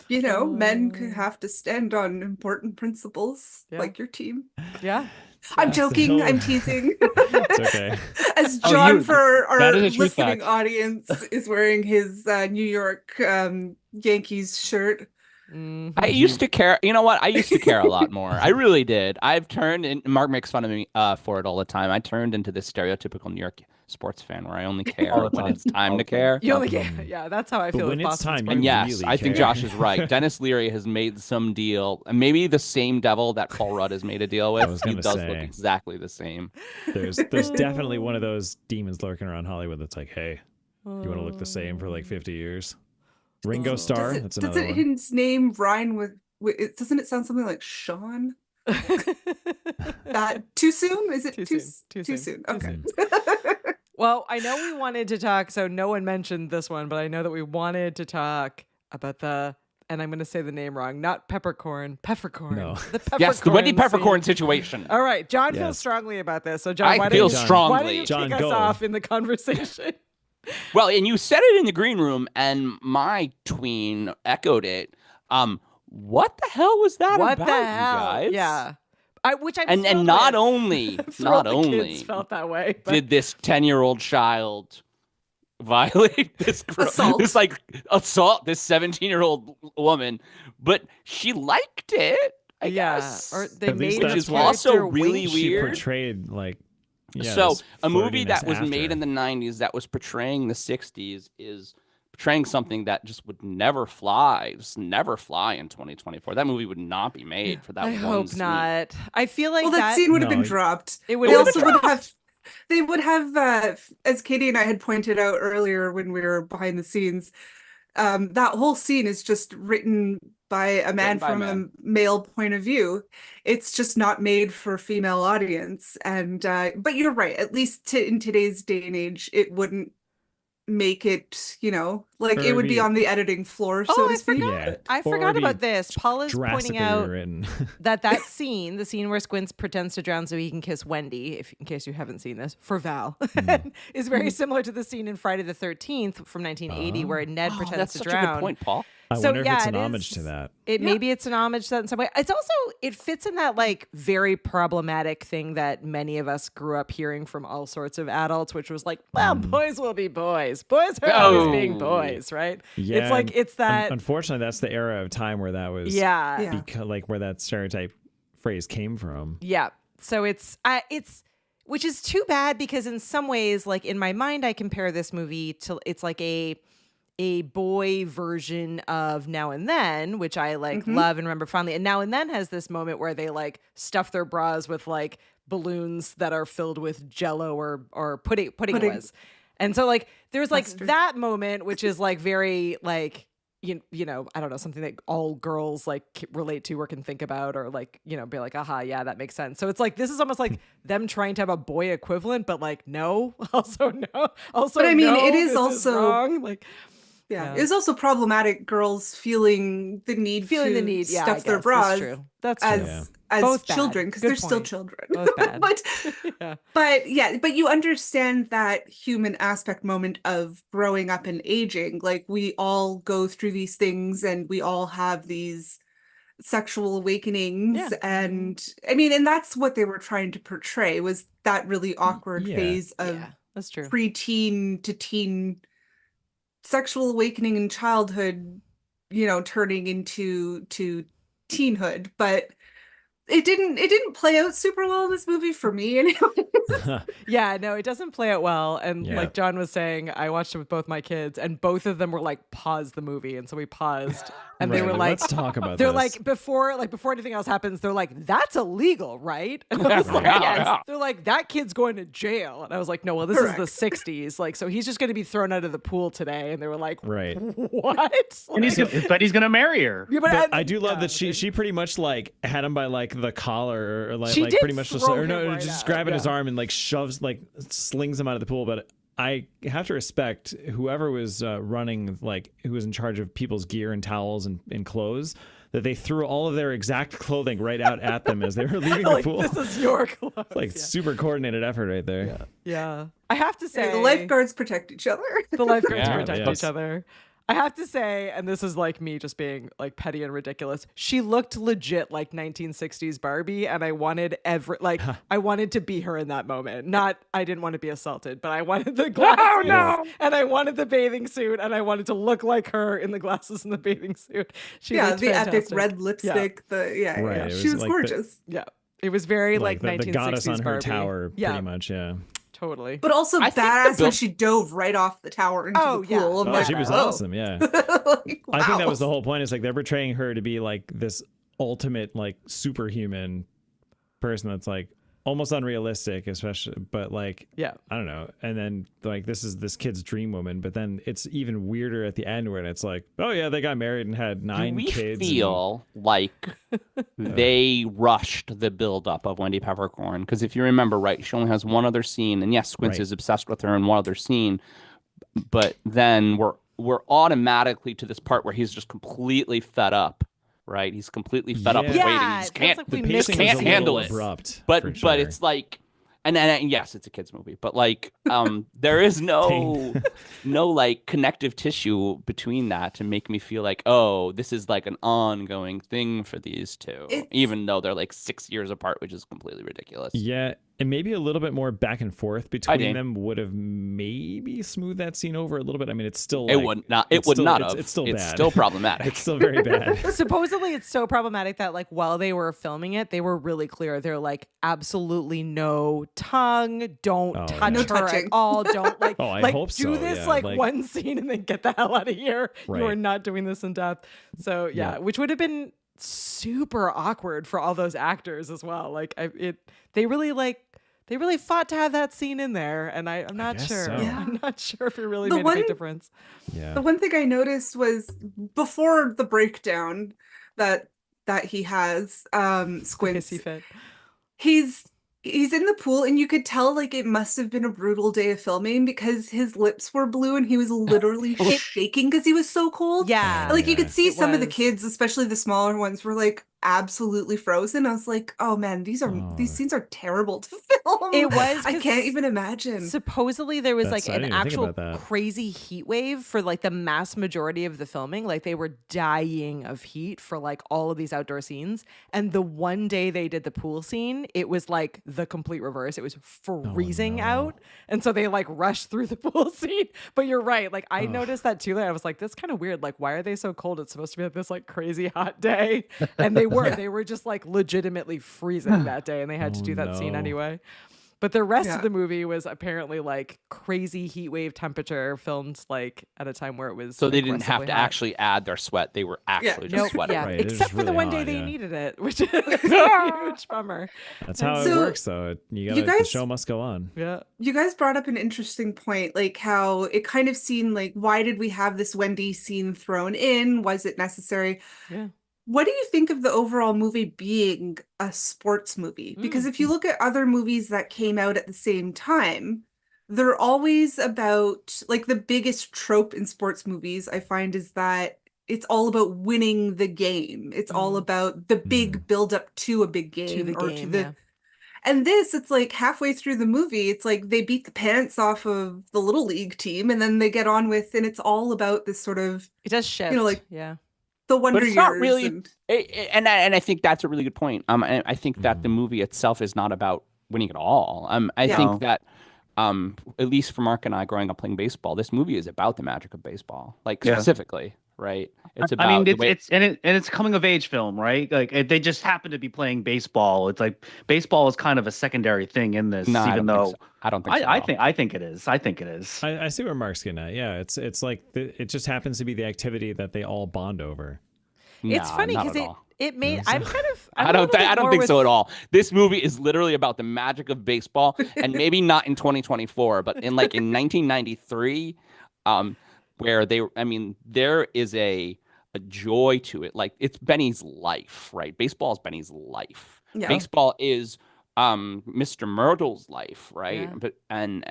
You know, men could have to stand on important principles, Yeah. like your team. Yeah. I'm That's the joking. whole- I'm teasing. It's okay. As Oh, John, you- for our that is a true listening fact. audience, is wearing his New York Yankees shirt. Mhm. I used to care. You know what? I used to care a lot more. I really did. I've turned, and Mark makes fun of me for it all the time. I turned into this stereotypical New York sports fan where I only care All the when time. it's time All to the time. care. You only get, yeah, that's how I But feel. when with it's Boston time, sports. And you yes, really I think care. Josh is right. Dennis Leary has made some deal, and maybe the same devil that Paul Rudd has made a deal with. was He gonna does look say. exactly the same. There's definitely one of those demons lurking around Hollywood that's like, hey, you want to look the same for like 50 years? Ringo Starr, that's another Doesn't one. his name rhyme with doesn't it sound something like Sean? That too soon? Is it Too too soon, too too soon, soon? too Okay. Well, I know we wanted to talk, so no one mentioned this one, but I know that we wanted to talk about and I'm going to say the name wrong, not peppercorn. No. The peppercorn. Yes, the Wendy Peppercorn scene. situation. All right, John feels Yes. strongly about this. So, John, I why feel don't you, strongly. Why don't you John, kick us go. off in the conversation? Well, and you said it in the green room, and my tween echoed it. What the hell was that What about, the you hell? guys? Yeah. Which I'm And thrilled not with. only I'm thrilled not the only kids felt that way. But did this 10-year-old child violate this girl, Assault. this like assault this 17-year-old woman, but she liked it, I guess. or they At least made which her is also character really wink. She weird. portrayed like So this a movie that flirtiness was made after. in the 90s that was portraying the 60s is portraying something that just would never fly, in 2024. That movie would not be made for that I one hope scene. not. I feel like Well, that scene would have been No, dropped. it would They have also been would have. They would have, as Katie and I had pointed out earlier when we were behind the scenes, that whole scene is just written by a man Written by a from man. a male point of view. It's just not made for a female audience. And but you're right. At least in today's day and age, it wouldn't make it, like Or it would be be- on the editing floor, Oh, so to I speak. forgot. Yeah. I Or forgot be about this. Paul is pointing drastically out rewritten. that scene, the scene where Squints pretends to drown so he can kiss Wendy, in case you haven't seen this, for Val, is very similar to the scene in Friday the 13th from 1980 where Ned Oh, pretends that's to such a drown. good point, Paul. I So, wonder if yeah, it's an it homage is- to that. Maybe it's an homage to that in some way. It's also, it fits in that like very problematic thing that many of us grew up hearing from all sorts of adults, which was like, well, boys will be boys. Boys are always being Oh. boys, right? Yeah, It's like, it's that, Unfortunately, that's the era of time where that was. yeah. Yeah. Like where that stereotype phrase came from. Yeah. So it's which is too bad because in some ways, like in my mind, I compare this movie to it's like a boy version of Now and Then, which I like love and remember fondly. And Now and Then has this moment where they like stuff their bras with like balloons that are filled with Jello or pudding it was. And so like there's like Custard. that moment, which is like very like you know, I don't know, something that all girls like relate to or can think about or like, be like, aha, yeah, that makes sense. So it's like, this is almost like them trying to have a boy equivalent, but like, no, also no. Also, But I mean, no, it is this also- wrong. Like, Yeah. Yeah. It's also problematic girls feeling the need yeah, I stuff their guess, bras That's true. That's as true. as Both bad. children because Good they're still point. children. Both bad. but Yeah. but you understand that human aspect moment of growing up and aging. Like we all go through these things and we all have these sexual awakenings Yeah. and I mean and that's what they were trying to portray was that really awkward Yeah. phase of Yeah, that's true. preteen to teen sexual awakening in childhood, turning into teenhood, but it didn't play out super well in this movie for me anyway. Yeah, no, it doesn't play out well. And Yeah. like John was saying, I watched it with both my kids, and both of them were like, pause the movie. And so we paused, and they Right, were like, let's talk about they're this. like, before anything else happens, they're like, that's illegal, right? And I was like, Yeah, yes. yeah. They're like, that kid's going to jail. And I was like, no, well, this is the 60s. Like, so he's just going to be thrown out of the pool today. And they were like, Right. what? And he's gonna marry her. Yeah, But I do love yeah, that she pretty much like had him by like the collar or like, She like did pretty much just throw or him no right just out, grabbing his yeah. arm and like shoves like slings him out of the pool. But I have to respect whoever was running like who was in charge of people's gear and towels and clothes that they threw all of their exact clothing right out at them as they were leaving the like, pool. this is your clothes. Like yeah. super coordinated effort right there. Yeah. I have to say, the lifeguards protect each other. The lifeguards Yeah, protect yes. each other. I have to say, and this is like me just being like petty and ridiculous, she looked legit like 1960s Barbie, and I wanted I wanted to be her in that moment. Not, I didn't want to be assaulted, but I wanted the glasses, and I wanted the bathing suit, and I wanted to look like her in the glasses and the bathing suit. She Yeah, looked the epic fantastic. red lipstick. Right, Yeah. it She was was like the- gorgeous. Yeah, it was very like, Like the 1960s goddess on her Barbie. tower, Yeah, pretty much. Yeah. totally. But also I think the badass when build- she dove right off the tower into Oh, the yeah. pool. I'm Oh, like, she was oh. awesome. Yeah. Like, I think that was the wow. whole point. Is like they're portraying her to be like this ultimate like superhuman person that's like almost unrealistic, especially. But like, Yeah. I don't know. And then like this is this kid's dream woman. But then it's even weirder at the end when it's like, oh yeah, they got married and had 9 Do we kids. feel like they rushed the buildup of Wendy Peppercorn? Because if you remember, right, she only has one other scene, and yes, Squints Right. is obsessed with her in one other scene, but then we're automatically to this part where he's just completely fed up, right? He's completely fed up with Yeah. waiting. Yeah, He it just feels can't. like the we pacing missed can't was a handle little it. abrupt. But for but sure. it's like, and yes, it's a kids movie, but like there is no like connective tissue between that to make me feel like, oh, this is like an ongoing thing for these two, even though they're like 6 years apart, which is completely ridiculous. Yeah, and maybe a little bit more back and forth between them would have maybe smoothed that scene over a little bit. I mean, it's still it would not have. It's still bad. It's still problematic. It's still very bad. Supposedly it's so problematic that like while they were filming it, they were really clear. They're like, absolutely no tongue, don't touch No her touching. at all, don't like I hope do so, this yeah, like like- one scene and then get the hell out of here. Right. You are not doing this in depth. So yeah, which would have been super awkward for all those actors as well. Like they really fought to have that scene in there, and I'm not guess sure. so. Yeah. I'm not sure if it really The made a one- big difference. Yeah. The one thing I noticed was before the breakdown that he has, Squints, Hissy fit. he's in the pool and you could tell like it must have been a brutal day of filming because his lips were blue and he was literally shaking because he was so cold. Yeah. Like you could see It some of the was. kids, especially the smaller ones, were like absolutely frozen. I was like, oh man, these scenes are terrible to film. It was, I 'cause can't even imagine. Supposedly there was I like didn't an even think actual about that. crazy heat wave for like the mass majority of the filming. Like they were dying of heat for like all of these outdoor scenes. And the one day they did the pool scene, it was like the complete reverse. It was freezing out. And so they like rushed through the pool scene. But you're right. Like I noticed that too. I was like, that's kind of weird. Like, why are they so cold? It's supposed to be like this like crazy hot day. And they were just like legitimately freezing that day. And they had to do that scene no. anyway. But the rest Yeah. of the movie was apparently like crazy heat wave temperature, filmed like at a time where it was. So they didn't have aggressively to hot. actually add their sweat. They were actually just Nope, sweating. yeah, Right, it was except for the really one day hot, they yeah. needed it, which is a huge bummer. That's how it So, works, though. The guys- show must go on. Yeah, You guys brought up an interesting point, like how it kind of seemed like, why did we have this Wendy scene thrown in? Was it necessary? yeah. What do you think of the overall movie being a sports movie? Because if you look at other movies that came out at the same time, they're always about, like, the biggest trope in sports movies, I find, is that it's all about winning the game. It's all about the big build up to a big game To the or game, to the yeah. And this, it's like halfway through the movie, it's like they beat the pants off of the little league team and then they get on with, and it's all about this sort of It does shift. like- yeah, the Wonder But it's Years. not really, and- and I think that's a really good point. And I think that the movie itself is not about winning at all. I Yeah. think that, at least for Mark and I growing up playing baseball, this movie is about the magic of baseball, like Yeah. specifically, right? It's about I mean, the way- it's coming of age film, right? Like they just happen to be playing baseball. It's like baseball is kind of a secondary thing in this, No, even though I don't think so. I think it is. I think it is. I see where Mark's getting at. Yeah, it's like it just happens to be the activity that they all bond over. it's Nah, funny not because at all. it made. I'm kind of. I don't think so at all. This movie is literally about the magic of baseball, and maybe not in 2024, but in 1993, where there is a joy to it. Like it's Benny's life, right? Baseball is Benny's life. Yeah. Baseball is Mr. Myrtle's life, right? Yeah. But and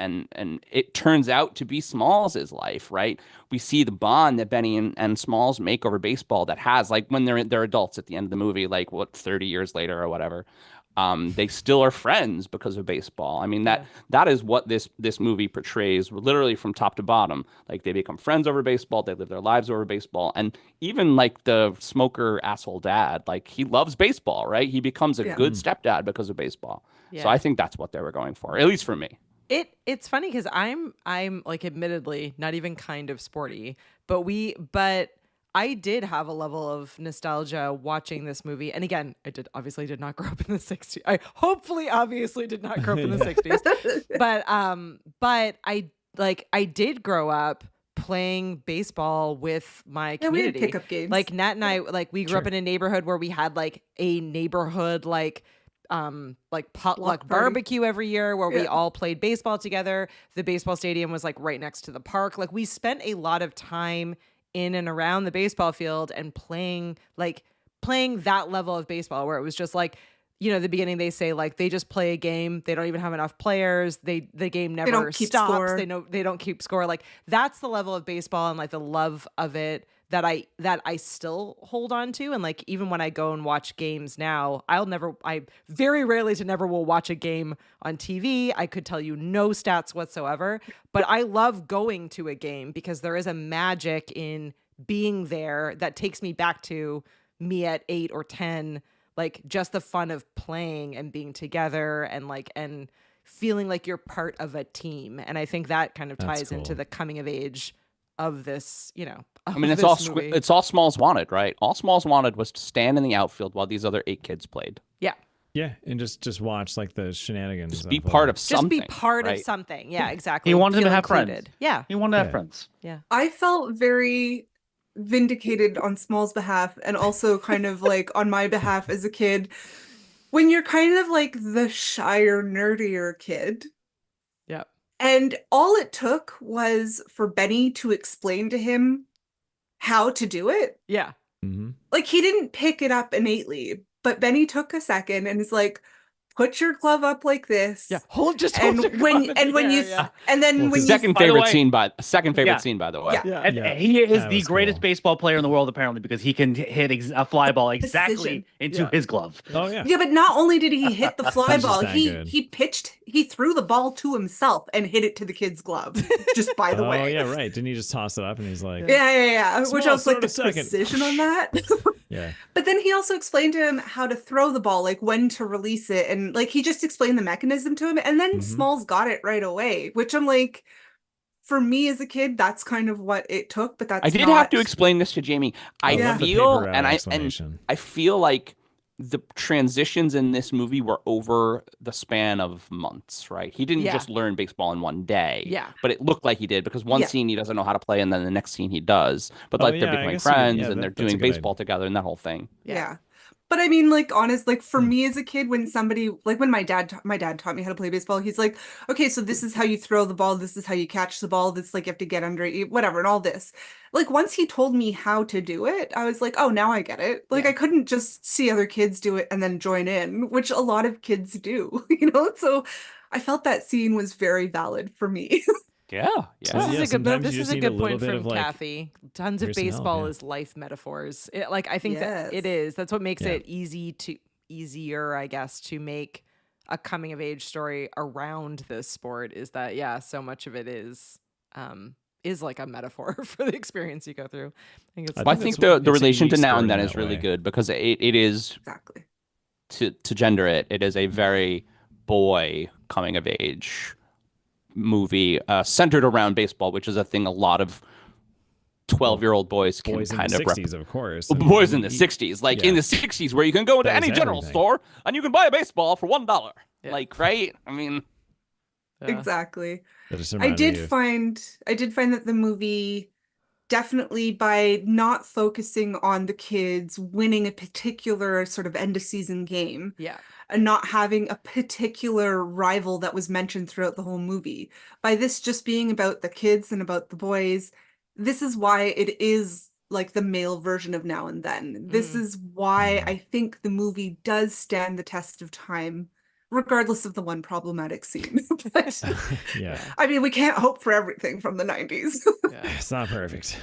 it turns out to be Smalls's life, right? We see the bond that Benny and Smalls make over baseball that has, like, when they're adults at the end of the movie, like 30 years later or whatever. They still are friends because of baseball. I mean, that is what this movie portrays, literally from top to bottom. Like they become friends over baseball, they live their lives over baseball, and even like the smoker asshole dad, like he loves baseball, right? He becomes a good stepdad because of baseball. Yeah. So I think that's what they were going for, at least for me. It's funny because I'm like admittedly not even kind of sporty, but I did have a level of nostalgia watching this movie. And again, I obviously did not grow up in the 60s. I hopefully obviously did not grow up in the 60s. But I did grow up playing baseball with my Yeah, we had community. pickup games. Like Nat and I, like we grew up in a neighborhood where we had like a neighborhood like potluck Block party. barbecue every year where we Yeah. all played baseball together. The baseball stadium was like right next to the park. Like we spent a lot of time in and around the baseball field and playing that level of baseball where it was just like, you know, at the beginning they say like they just play a game, they don't even have enough players, the game never keep stops, score. they don't keep score. Like that's the level of baseball and like the love of it that I still hold on to. And like, even when I go and watch games now, I very rarely to never will watch a game on TV. I could tell you no stats whatsoever, but I love going to a game because there is a magic in being there that takes me back to me at 8 or 10, like just the fun of playing and being together and feeling like you're part of a team. And I think that kind of That's ties into cool. the coming of age of this, I mean, of it's this movie. it's all Smalls wanted, right? All Smalls wanted was to stand in the outfield while these other 8 kids played. Yeah. Yeah, and just watch like the shenanigans. Just be of, part of Just something. be part of right? something. Yeah, exactly. He wanted them to Feel have included. friends. Yeah. He wanted to have Yeah. friends. Yeah. I felt very vindicated on Small's behalf and also kind of like on my behalf as a kid when you're kind of like the shyer, nerdier kid. Yeah. And all it took was for Benny to explain to him how to do it. Yeah. Mm-hmm. Like he didn't pick it up innately, but Benny took a second and is like, put your glove up like this. Yeah. Hold your And glove when in and the when air, you yeah. and then Well, when you Second By the favorite way- scene, by Yeah. the way. Yeah. Yeah. And Yeah. he is That the was greatest cool. baseball player in the world, apparently, because he can hit a fly ball exactly Precision. into Yeah. his glove. Oh yeah. Yeah, but not only did he hit the fly He's just ball, that he good. he threw the ball to himself and hit it to the kid's glove. Just by the Oh way. yeah, right. Didn't he just toss it up and he's like, Yeah. Which I Small, was like, throw it the a second. precision on that. yeah. But then he also explained to him how to throw the ball, like when to release it. And like he just explained the mechanism to him. And then Mhm. Smalls got it right away, which I'm like, for me as a kid, that's kind of what it took. But that's I did not... have to explain this to Jamie. I Yeah. love the feel paper route and explanation. I feel like the transitions in this movie were over the span of months, right? He didn't Yeah. just learn baseball in one day. Yeah. But it looked like he did because one Yeah. scene he doesn't know how to play and then the next scene he does. But Oh, like they're yeah, I becoming guess you could- friends yeah, and they're that's a doing good baseball together and that whole thing. Yeah. But I mean, like, honest, like for Hmm. me as a kid, when somebody, like when my dad taught me how to play baseball, he's like, okay, so this is how you throw the ball. This is how you catch the ball. This, like, you have to get under it, whatever, and all this. Like, once he told me how to do it, I was like, oh, now I get it. Like, Yeah. I couldn't just see other kids do it and then join in, which a lot of kids do, So I felt that scene was very valid for me. Yeah. This Yeah. is Yeah, a good. sometimes This you is just a need a good little point bit from of, like, Kathy. Tons of here's some help, baseball yeah. is life metaphors. I think that it Yes. is. That's what makes Yeah. it easier, I guess, to make a coming of age story around this sport. Is that so much of it is like a metaphor for the experience you go through. I think it's. I Well, I think think that's what the makes a relation to unique Now sport and in Then that is really way. good because it is Exactly. to gender it is a very boy coming of age movie centered around baseball, which is a thing a lot of 12-year-old boys can Boys in kind the of 60s, of course. Well, I boys mean, in the 60s, like yeah. in the 60s, where you can go into That was any general everything. store and you can buy a baseball for $1. Yeah. Like, right? I mean, Yeah. Exactly. that just I reminded did me of- find that the movie definitely, by not focusing on the kids winning a particular sort of end of season game Yeah. and not having a particular rival that was mentioned throughout the whole movie, by this just being about the kids and about the boys, this is why it is like the male version of Now and Then. This Mhm. is why I think the movie does stand the test of time, regardless of the one problematic scene. But yeah. I mean, we can't hope for everything from the 90s. Yeah. It's not perfect.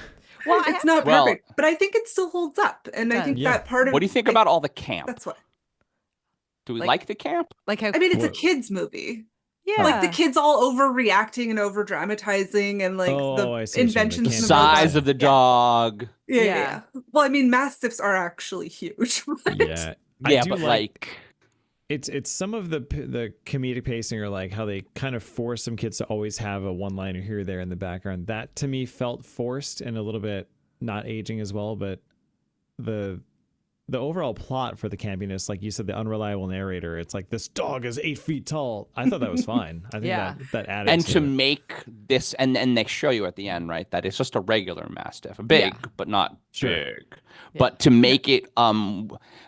Well, It's not Well- perfect, but I think it still holds up. And I Does. think Yeah. that part of what do you think about all the camp? that's what Do we like- like the camp? like how. I mean, it's a What- kids movie. yeah. Like the kids all overreacting and over dramatizing and like Oh, I the see what you mean, the inventions The in the camp. size robot. of the dog. Yeah, Yeah. yeah. Well, I mean, mastiffs are actually huge. Right? Yeah. I Yeah, do but like, it's some of the comedic pacing, or like how they kind of force some kids to always have a one-liner here or there in the background. That to me felt forced and a little bit not aging as well. But the overall plot for the campiness, like you said, the unreliable narrator, it's like this dog is 8 feet tall. I thought that was fine. I think Yeah. that added and to it. make this, and they show you at the end, right, that it's just a regular mastiff, big Yeah. but not Sure. big. But to make it,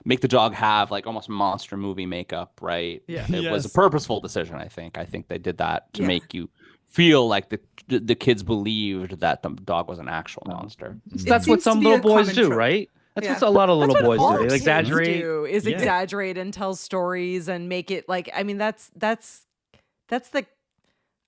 make the dog have like almost monster movie makeup, right? Yeah. It was a Yes. purposeful decision. I think they did that to Yeah. make you feel like the kids believed that the dog was an actual monster. It That's what seems to some be little a boys common do, trope. right? That's Yeah. what a lot of That's little what boys all do. They kids exaggerate. do, is Yeah. exaggerate and tell stories and make it like. I mean, that's the.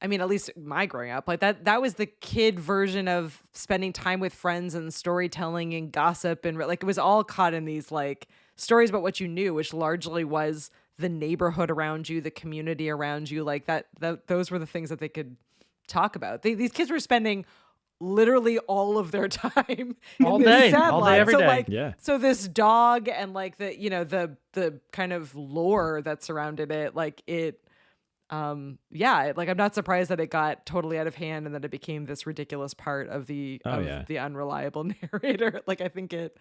I mean, at least my growing up, like that was the kid version of spending time with friends and storytelling and gossip, and like it was all caught in these like stories about what you knew, which largely was the neighborhood around you, the community around you, like that those were the things that they could talk about. These kids were spending literally all of their time All in this day, Sandlot. all day, every so day. like Yeah. so this dog and like the kind of lore that surrounded it, like it like I'm not surprised that it got totally out of hand and that it became this ridiculous part of the unreliable narrator. Like I think it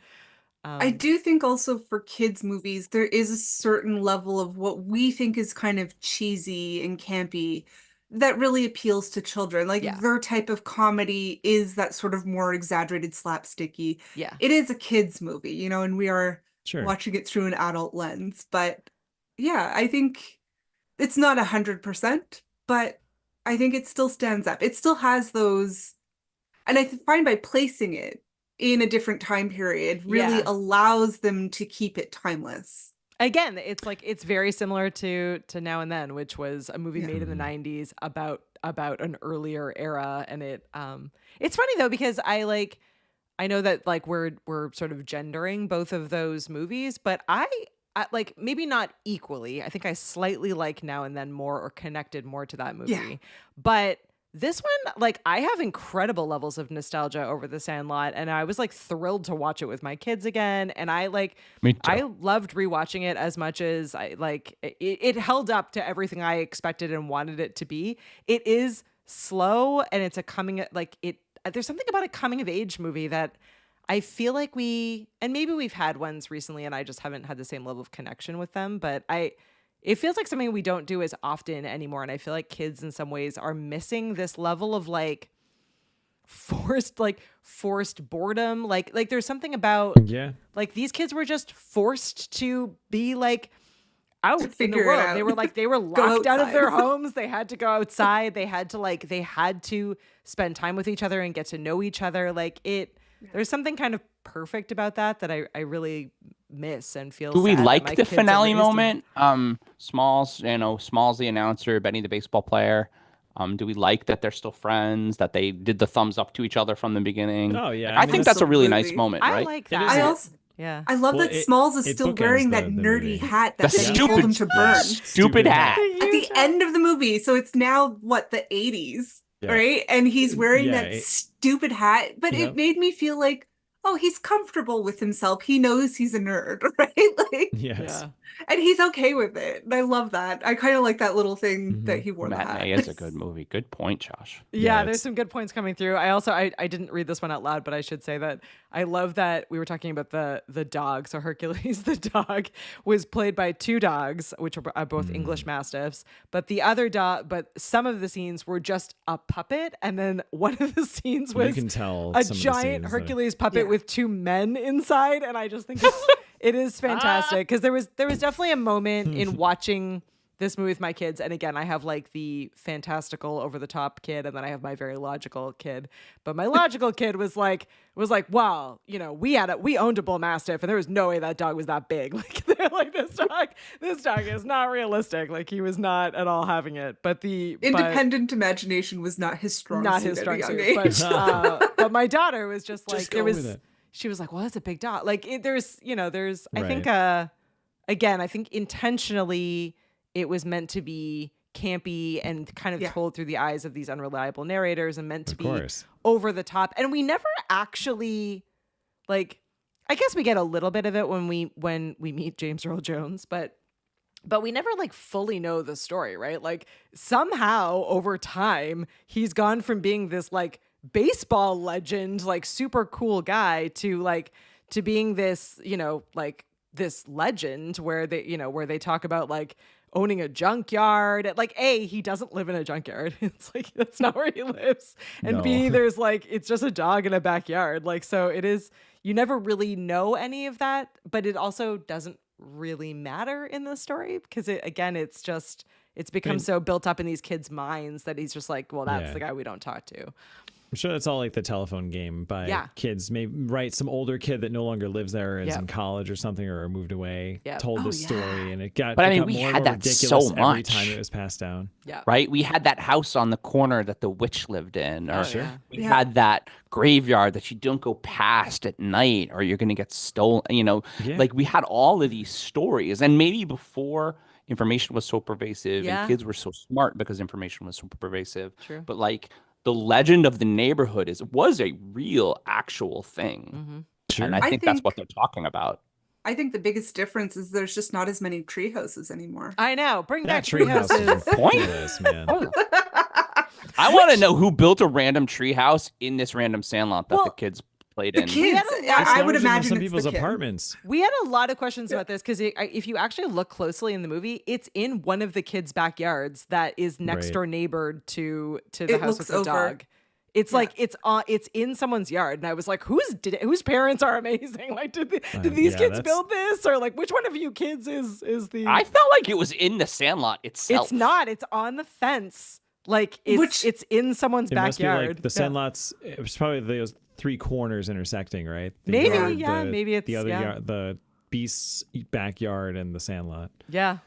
I do think also for kids' movies, there is a certain level of what we think is kind of cheesy and campy that really appeals to children. Like Yeah. their type of comedy is that sort of more exaggerated, slapsticky. yeah. It is a kids' movie, you know, and we are Sure. watching it through an adult lens. But yeah, I think it's not 100%, but I think it still stands up. It still has those, and I find by placing it in a different time period really Yeah. allows them to keep it timeless. Again, it's like it's very similar to Now and Then, which was a movie Yeah. made in the 90s about an earlier era. And it's funny though, because I know that like we're sort of gendering both of those movies, but I like maybe not equally. I think I slightly like Now and Then more, or connected more to that movie. Yeah. But this one, like I have incredible levels of nostalgia over The Sandlot, and I was like thrilled to watch it with my kids again. And I like, Me too. I loved rewatching it as much as I like it held up to everything I expected and wanted it to be. It is slow, and it's a there's something about a coming of age movie that I feel like and maybe we've had ones recently and I just haven't had the same level of connection with them, but it feels like something we don't do as often anymore. And I feel like kids in some ways are missing this level of like forced boredom. Like there's something about Yeah. like these kids were just forced to be like out in the figure it world. out. They were locked out of their outside. homes. They had to go outside. They had to spend time with each other and get to know each other. Like there's something kind of perfect about that I really miss and feel. Do we sad that like my the kids are finale raised in. moment? Smalls, Smalls the announcer, Benny the baseball player. Do we like that they're still friends? That they did the thumbs up to each other from the beginning? Oh, yeah. Like, I I mean, think that's a really nice absolutely. moment, I right? like It that. is I a- also Yeah. I love Well, that it- Smalls is it still bookends wearing that the nerdy movie. hat that The Benny stupid- told him to burn Stupid hat. at the end of the movie. So it's now what, the 80s, Yeah. right? And he's wearing Yeah, that stupid hat, but Yep. it made me feel like, oh, he's comfortable with himself. He knows he's a nerd, right? Like, Yes. Yeah. and he's okay with it. And I love that. I kind of like that little thing Mhm. that he wore the Matinee hat. is a good movie. Good point, Josh. Yeah, Yeah, there's it's- some good points coming through. I also I didn't read this one out loud, but I should say that I love that we were talking about the dog. So Hercules, the dog, was played by two dogs, which are both English Mastiffs. But the other dog, but some of the scenes were just a puppet, and then one of the scenes You was can tell a some of the giant scenes that- Hercules puppet Yeah. with two men inside, and I just think it is fantastic because there was definitely a moment in watching this movie with my kids, and again, I have like the fantastical over the top kid, and then I have my very logical kid. But my logical kid was like, wow, we owned a bull mastiff, and there was no way that dog was that big. Like they're like, this dog is not realistic. Like he was not at all having it. But Independent imagination was not his strong not suit his at a strong young suit. age. But my daughter was just like, Just there go with was. it. She was like, well, it's a big dog. Like there's I think Right. again, I think intentionally it was meant to be campy and kind of Yeah. told through the eyes of these unreliable narrators and meant to Of be course. over the top. And we never actually like, I guess we get a little bit of it when we meet James Earl Jones, but we never like fully know the story, right? Like somehow over time he's gone from being this like baseball legend, like super cool guy to being this, like this legend where they talk about like owning a junkyard. Like A, he doesn't live in a junkyard. It's like that's not where he lives. And No. B, there's like it's just a dog in a backyard. Like so it is, you never really know any of that, but it also doesn't really matter in the story because it's become mean- so built up in these kids' minds that he's just like, well, that's Yeah. the guy we don't talk to. I'm sure that's all like the telephone game by Yeah. kids. Maybe right, some older kid that no longer lives there is Yep. in college or something or moved away, Yep. told Oh, this story, yeah. and it got, But I it mean, got we more and had more that ridiculous so every much. time it was passed down. Yeah. Right? We had that house on the corner that the witch lived in, or Oh, yeah. we Yeah. had that graveyard that you don't go past at night or you're going to get stolen. Yeah. Like we had all of these stories. And maybe before information was so pervasive Yeah. and kids were so smart because information was so pervasive. True. But like the legend of the neighborhood was a real, actual thing. Mm-hmm. Sure. And I I think that's what think- they're talking about. I think the biggest difference is there's just not as many tree houses anymore. I know. Bring That back tree house is treehouses. ridiculous, man. I want to know who built a random treehouse in this random Sandlot that the Well, kids played The in. kids, had a lot- I It's would not even imagine some it's people's the kids. apartments. We had a lot of questions about this because if you actually look closely in the movie, it's in one of the kids' backyards that is next Right. door neighbored to the It house looks with the over. dog. It's like it's in someone's yard, and I was like, whose parents are amazing? Like, did these yeah, kids that's- build this, or like which one of you kids is the? I felt like it was in the Sandlot itself. It's not. It's on the fence. Like Which- it's in someone's It must be backyard. like the Sandlots. It was probably those three corners intersecting, right? The Maybe, yard, yeah, maybe it's- the other yeah. yard, the Beast's backyard and the Sandlot. Yeah.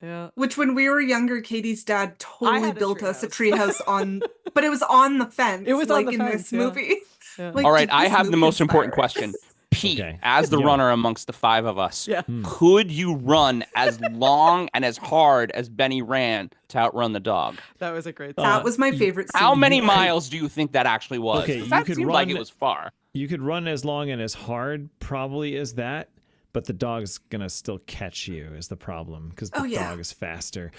Yeah. Which, when we were younger, Katie's dad totally had a built us a treehouse. treehouse on, but it was on the fence. It was on like the in fence, this yeah. movie. Yeah. Like, All right, did I this have the movie most important inspire us? question. Pete, Okay. as the Yeah. runner amongst the five of us, Yeah. could you run as long and as hard as Benny ran to outrun the dog? That was a great. That was my favorite scene. How many miles do you think that actually was? Okay, 'Cause you that could seemed like run- it was far. You could run as long and as hard, probably as that, but the dog's gonna still catch you. Is the problem because the Oh, yeah. dog is faster.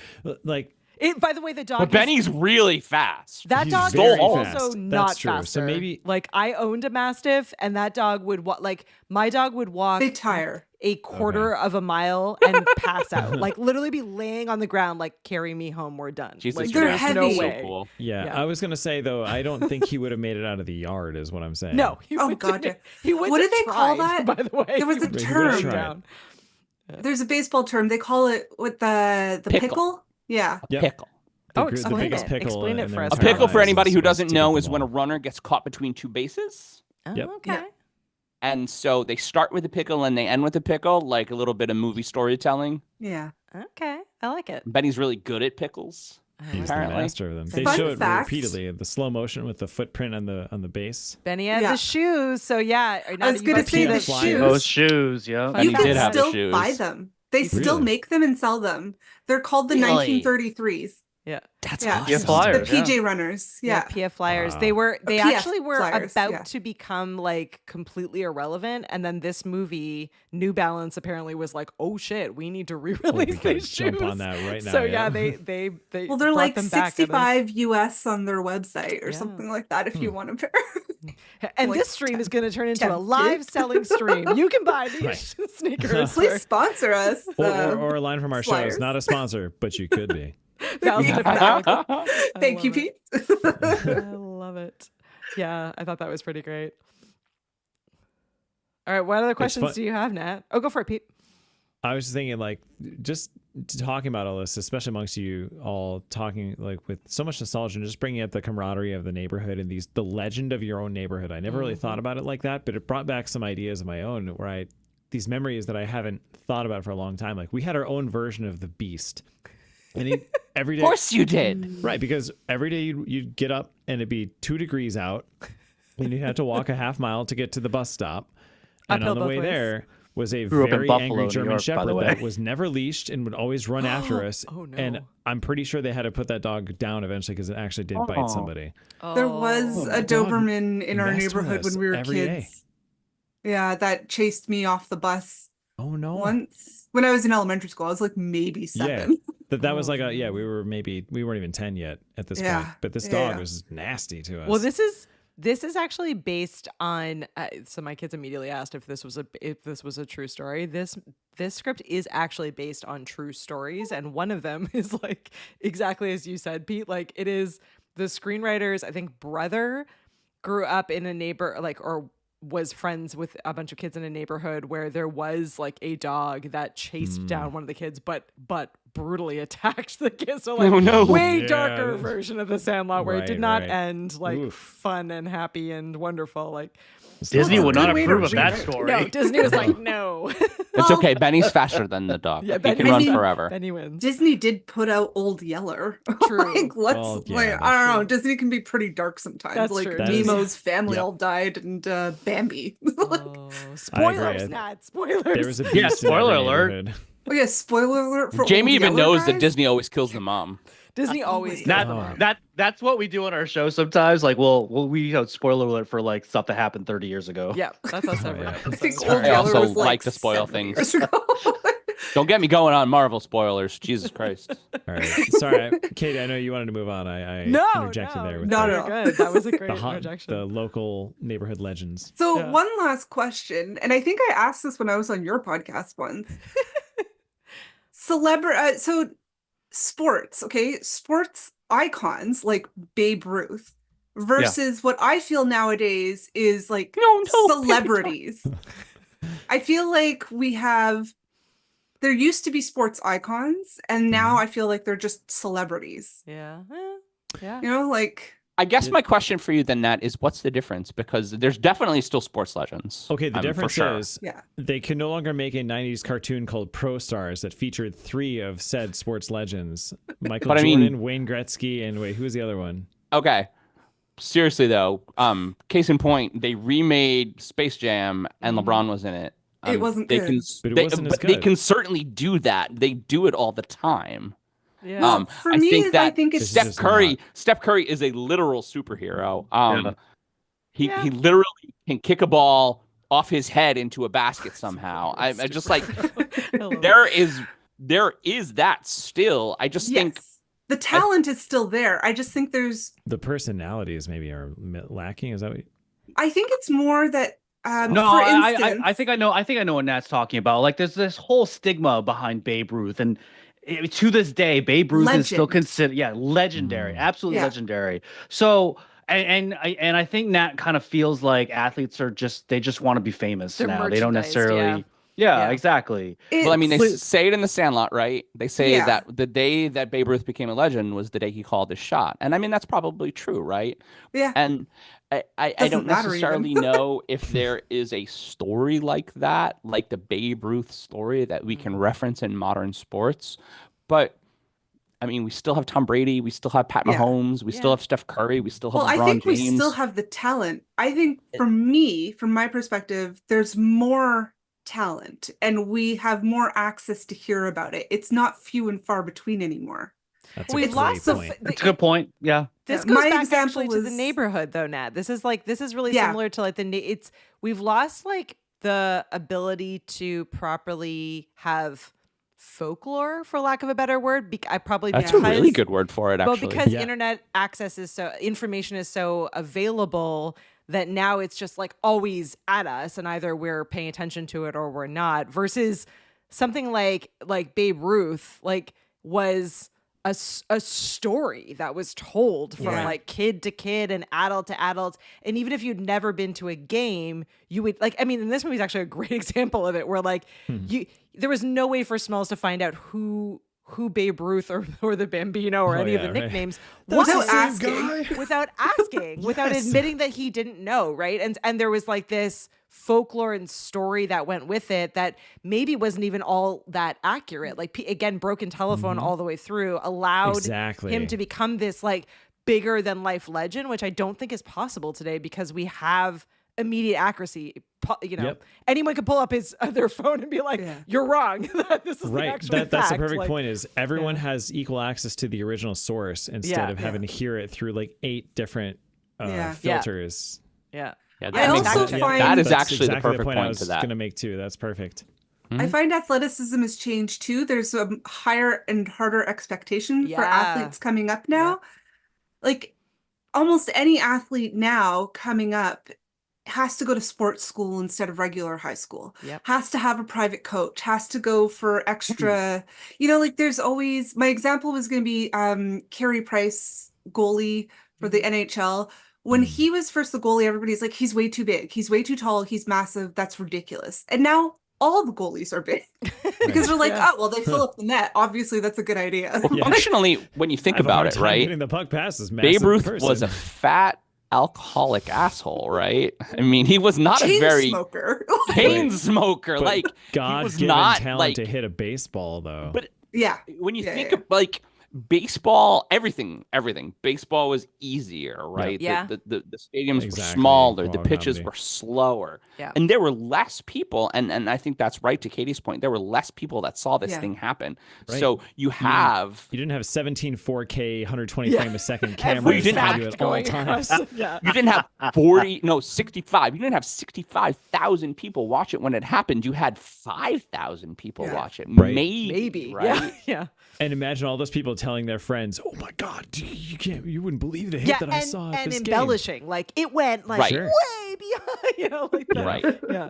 Like By the way, the dog. But is- Benny's really fast. That he's dog very is also fast. not That's true. So faster. maybe- like I owned a Mastiff, and that dog would like my dog would walk They tire. a quarter of a mile and pass out, like literally be laying on the ground, like carry me home, we're done. Jesus, like, They're there's heavy. no so way. cool. yeah, Yeah. I was gonna say though, I don't think he would have made it out of the yard. Is what I'm saying. No, he Oh, would God, do- yeah. he would. What have do they call tried, that? By the way, There was He a would have term. tried. Tried. There's a baseball term. They call it with the Pickle. pickle. Yeah. Yep. Pickle. The, Oh, the explain biggest it. pickle Explain it in for their us. A entire pickle, for lives anybody who was doesn't to know, get is the when a ball. runner gets caught between two bases. Oh, Yep. okay. Yeah. And so they start with a pickle and they end with a pickle, like a little bit of movie storytelling. Yeah. Okay, I like it. Benny's really good at pickles. He's the Apparently. master of them. They Fun show it fact. repeatedly. The slow motion with the footprint on the base. Benny had Yeah. the shoes, so yeah. Now was that you gonna guys say see the the shoes. shoes. Those shoes, yeah. Fun You Benny fact. can did have the still shoes. buy them. They still Really? make them and sell them. They're called the Really? 1933s. Yeah. That's Yeah. awesome. Yeah, flyers. The PJ runners. Yeah. PF Flyers. Wow. They PF actually were Flyers, about yeah. to become like completely irrelevant, and then this movie, New Balance, apparently was like, "Oh shit, we need to We re-release gotta these jump shoes." on that right now. So yeah, they Well, they're brought like them back, and then- 65 US on their website or Yeah. something like that if you want a pair. And like this stream is going to turn into a tempted. live selling stream. You can buy these Right. sneakers. Please sponsor us. Or a line from our show is Flyers. not a sponsor, but you could be. Thousand different dollars. Thank you, love it. Pete. I love it. Yeah, I thought that was pretty great. All right, what other questions fun- do you have, Nat? Oh, go for it, Pete. I was just thinking, like, just talking about all this, especially amongst you all, talking like with so much nostalgia and just bringing up the camaraderie of the neighborhood and the legend of your own neighborhood. I never really thought about it like that, but it brought back some ideas of my own where these memories that I haven't thought about for a long time. Like we had our own version of the Beast, and every day, Of course you did. right? Because every day you'd get up and it'd be 2 degrees out, and you'd have to walk a half mile to get to the bus stop, and Uphill on the both way ways. there was a Grew up in very Buffalo, angry New German York, by Shepherd the way. that was never leashed and would always run after us. Oh, no. And I'm pretty sure they had to put that dog down eventually because it actually did bite Oh. somebody. There was my a dog Doberman in our messed with neighborhood us when we were every day. kids. Yeah, that chased me off the bus Oh no! once when I was in elementary school. I was like maybe 7. That was like we weren't even 10 yet at this Yeah, point. But this dog yeah. was nasty to us. Well, this is actually based on. So my kids immediately asked if this was a true story. This script is actually based on true stories, and one of them is like exactly as you said, Pete. Like it is the screenwriter's, I think, brother grew up in a or was friends with a bunch of kids in a neighborhood where there was like a dog that chased down one of the kids, but brutally attacked the kids. So like Oh, no. way Yeah. darker version of the Sandlot where it did Right, not right. end like Oof. fun and happy and wonderful. Like Disney Well, would it's a not good way to approve of that read it. story. no, Disney was like, no. It's okay. Benny's faster than the dog. Yeah, he Benny can run wins. forever. Benny wins. Disney did put out Old Yeller. True. Like, let's Well, yeah, like, that's I don't know. true. Disney can be pretty dark sometimes. That's like true. That is- Nemo's family Yep. all died, and Bambi. Oh, spoilers, Nat. Spoilers. There was a beast Yeah, in every spoiler alert. neighborhood. Oh yeah, spoiler alert for Jamie Old even Yeller, knows that guys. Disney always kills the mom. Disney always That- kills them Oh. all. That's what we do on our show sometimes. Like, we spoiler alert for like stuff that happened 30 years ago. Yeah, that's us every yeah. I think episode. Old I Yeller also was like like to spoil 7 things. years ago. Don't get me going on Marvel spoilers. Jesus Christ. All right. Sorry, Katie, I know you wanted to move on. I No, interjected there with No, the, no. Good. That was a great the, hot, interjection. the local neighborhood legends. So Yeah. one last question, and I think I asked this when I was on your podcast once. So sports, okay, sports icons like Babe Ruth versus what I feel nowadays is like No, celebrities. I feel like there used to be sports icons, and now I feel like they're just celebrities. Yeah. Yeah. You know, like I guess my question for you then, Nat, is what's the difference? Because there's definitely still sports legends. Okay, the for difference sure. is yeah. they can no longer make a 90s cartoon called Pro Stars that featured 3 of said sports legends. Michael But I Jordan, mean- Wayne Gretzky, and wait, who was the other one? Okay. Seriously though, case in point, they remade Space Jam and LeBron was in it. It wasn't they good. Can, But it they, wasn't as but they good. can certainly do that. They do it all the time. Yeah. Well, for I me, think I that think it's This is Steph just Curry. not- Steph Curry is a literal superhero. Yeah. He literally can kick a ball off his head into a basket somehow. I just like there is that still. I just think yes. The talent is still there. I just think The personalities maybe are lacking. Is that what? I think it's more that No, for I instance, think I know. I think I know what Nat's talking about. Like, there's this whole stigma behind Babe Ruth, and to this day, Babe Ruth is still Legend. considered, legendary, absolutely Yeah. legendary. So, and I think Nat kind of feels like athletes are they just want to be famous They're now. They don't merchandised, necessarily. yeah. Yeah, exactly. well, I mean, they it's- say it in the Sandlot, right? They say Yeah. that the day that Babe Ruth became a legend was the day he called his shot, and I mean that's probably true, right? yeah. And I Doesn't don't matter necessarily even. know if there is a story like that, like the Babe Ruth story that we can reference in modern sports. But I mean, we still have Tom Brady, we still have Pat Yeah. Mahomes, we still have Steph Curry, we still have Well, LeBron I think James. we still have the talent. I think for me, from my perspective, there's more talent and we have more access to hear about it. It's not few and far between anymore. That's We've a lost great the point. That's a good point. Yeah. This Yeah, goes my back example actually to the was- neighborhood though, Nat. This is really Yeah. similar to like we've lost like the ability to properly have folklore, for lack of a better word. I probably That's a really because- good word for it, Well, actually. because Yeah. internet access information is so available that now it's just like always at us, and either we're paying attention to it or we're not. Versus something like Babe Ruth, like was a story that was told from Yeah. like kid to kid and adult to adult. And even if you'd never been to a game, you would like. I mean, and this movie is actually a great example of it, where like there was no way for Smalls to find out who Babe Ruth or the Bambino or Oh, any of yeah, the right. nicknames Without was asking. without asking, without Yes. admitting that he didn't know, right? And there was like this folklore and story that went with it that maybe wasn't even all that accurate. Like again, broken telephone all the way through allowed Exactly. him to become this like bigger than life legend, which I don't think is possible today because we have immediate accuracy. You know, Yep. anyone could pull up their phone and be like, Yeah. "You're wrong. This is the Right. actual That's the fact." perfect Like, point is everyone has equal access to the original source instead Yeah. of having to hear it through like 8 different Yeah. Yeah. filters. Yeah. Yeah, I that makes also sense. find- that is That's actually exactly the perfect point I point was to that. going to make too. That's perfect. I find athleticism has changed too. There's a higher and harder expectation for Yeah. athletes coming up now. Like almost any athlete now coming up has to go to sports school instead of regular high school. Yep. Has to have a private coach, has to go for extra, like there's always, my example was going to be Carey Price, goalie for the NHL. When he was first the goalie, everybody's like, he's way too big, he's way too tall, he's massive, that's ridiculous. And now all the goalies are big because we're like, Yeah. oh, well, they fill up the net. Obviously, that's a good idea. Well, functionally, when you think I have a about hard it, time right? Hitting the puck past this massive Babe Ruth person. was a fat alcoholic asshole, right? I mean, he was not Chain a very smoker. chain smoker. But Like he was God-given not talent like. to hit a baseball, though. But Yeah. when you Yeah, think yeah. of like baseball, everything, baseball was easier, right? Yeah. The stadiums were Exactly. smaller, the Wow, pitches comedy. were slower, Yeah. and there were less people. And I think that's right to Katie's point. There were less people that saw this Yeah. thing happen. Right. So you have. You didn't have 17 4K 120 Yeah. frame a second Every cameras didn't on have you fact at all going times. across. Yeah. You didn't have 65. You didn't have 65,000 people watch it when it happened. You had 5,000 people Yeah. watch it. Right. Maybe. right? Yeah. Yeah. And imagine all those people telling their friends, "Oh my God, you wouldn't believe the hit Yeah, that I saw at and this game." embellishing. Like it went like Right. Sure. way beyond, like that. Right. Yeah.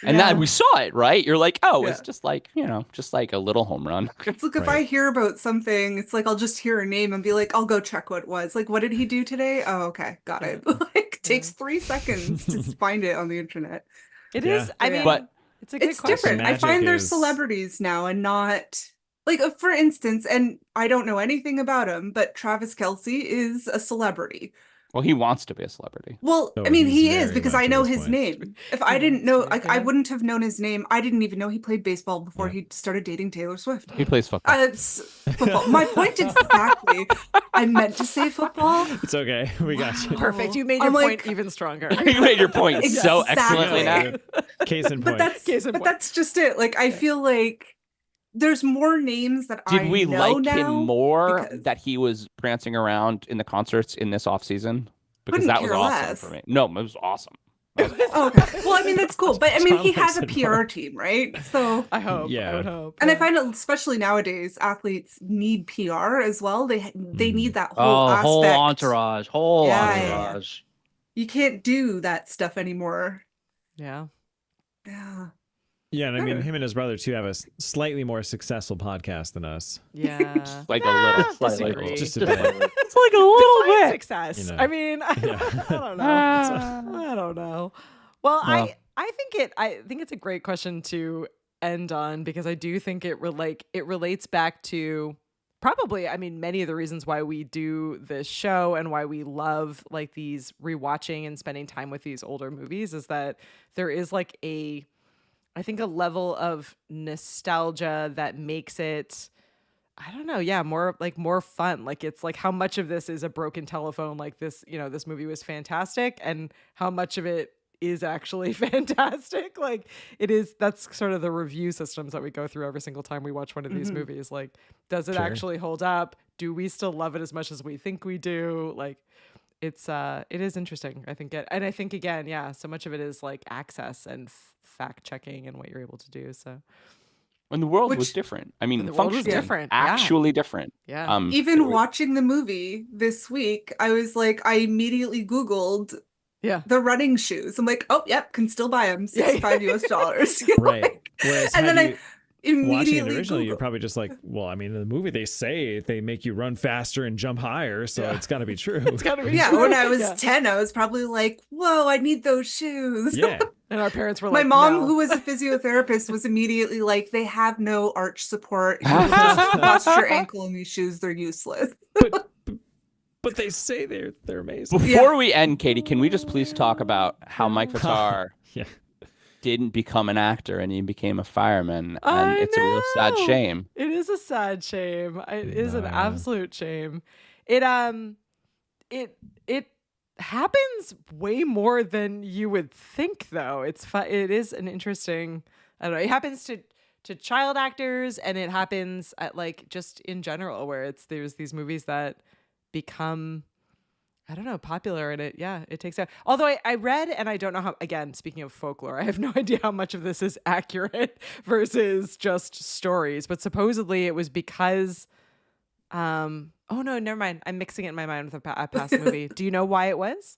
And Yeah. then we saw it, right? You're like, oh, it's Yeah. just like, just like a little home run. It's like if Right. I hear about something, it's like I'll just hear a name and be like, I'll go check what it was. Like, what did he do today? Oh, okay, got it. Like, takes 3 seconds to find it on the internet. It Yeah. is. I Yeah. mean, But- it's a good It's question. different. I Magic find there's is- celebrities now and not like, for instance, and I don't know anything about him, but Travis Kelce is a celebrity. Well, he wants to be a celebrity. Well, Oh, I mean, he's he is very because much I at know this his point. name. If He I didn't wants know, to, like, I yeah. wouldn't have known his name. I didn't even know he played baseball before Yeah. he started dating Taylor Swift. He plays football. It's football. My point exactly. I meant to say football. It's okay. We got you. Perfect. You made your I'm point like- even stronger. You made your point so excellently, Exactly. Nat. Case in But point. that's Case in but point. that's just it. Like, I feel like there's more names that I Did we know like now him more because- that he was prancing around in the concerts in this off season? Because Couldn't that was care awesome less. for me. No, it was awesome. Oh, okay. Well, I mean, that's cool. But I mean, Tom he has a likes it PR more. team, right? So, I hope. I Yeah. would hope. and I yeah. find it, especially nowadays, athletes need PR as well. They need that whole Oh, aspect. whole entourage, whole Yeah, yeah, yeah. entourage. You can't do that stuff anymore. Yeah. Yeah. Yeah, and I mean, Sure. him and his brother too have a slightly more successful podcast than us. Yeah. Like a little, Disagree. slightly. Just a bit. It's like a little Define bit. success. You know. I mean, I don't know. I don't know. Well, Well. I think it's a great question to end on because I do think it relates back to probably, I mean, many of the reasons why we do this show and why we love like these rewatching and spending time with these older movies is that there is like I think a level of nostalgia that makes it, I don't know, yeah, more fun. Like it's like how much of this is a broken telephone, like this, this movie was fantastic, and how much of it is actually fantastic. Like that's sort of the review systems that we go through every single time we watch one of these movies. Like, does it Sure. actually hold up? Do we still love it as much as we think we do? Like it is interesting. I think again, yeah, so much of it is like access and fact checking and what you're able to do. So And the world was Which- different. I mean, The world was functionally, different, yeah. actually different. yeah. Even it was- watching the movie this week, I was like, I immediately Googled Yeah. the running shoes. I'm like, oh, yep, can still buy them, Yeah, yeah. $65 US. Right. Whereas And then had I you watching it immediately originally, you're Googled. probably just like, well, I mean, in the movie they say they make you run faster and jump higher, so Yeah. it's got to be true. It's gotta be Yeah, true. when I was Yeah. 10, I was probably like, whoa, I need those shoes. Yeah. And our parents were My like, mom, no. who was a physiotherapist, was immediately like, they have no arch support. You will just bust your ankle in these shoes. They're useless. But they say they're amazing. Before we end, Katie, can we just please talk about how Mike Vitar Yeah. didn't become an actor and he became a fireman, and I it's a real sad know. shame. It is a sad shame. It is an Nah. absolute shame. It happens way more than you would think, though. It is an interesting. I don't know. It happens to child actors, and it happens at like just in general, where there's these movies that become, I don't know, popular, and it takes out. Although I read, and I don't know how, again, speaking of folklore, I have no idea how much of this is accurate versus just stories, but supposedly it was because, oh no, never mind. I'm mixing it in my mind with a past movie. Do you know why it was?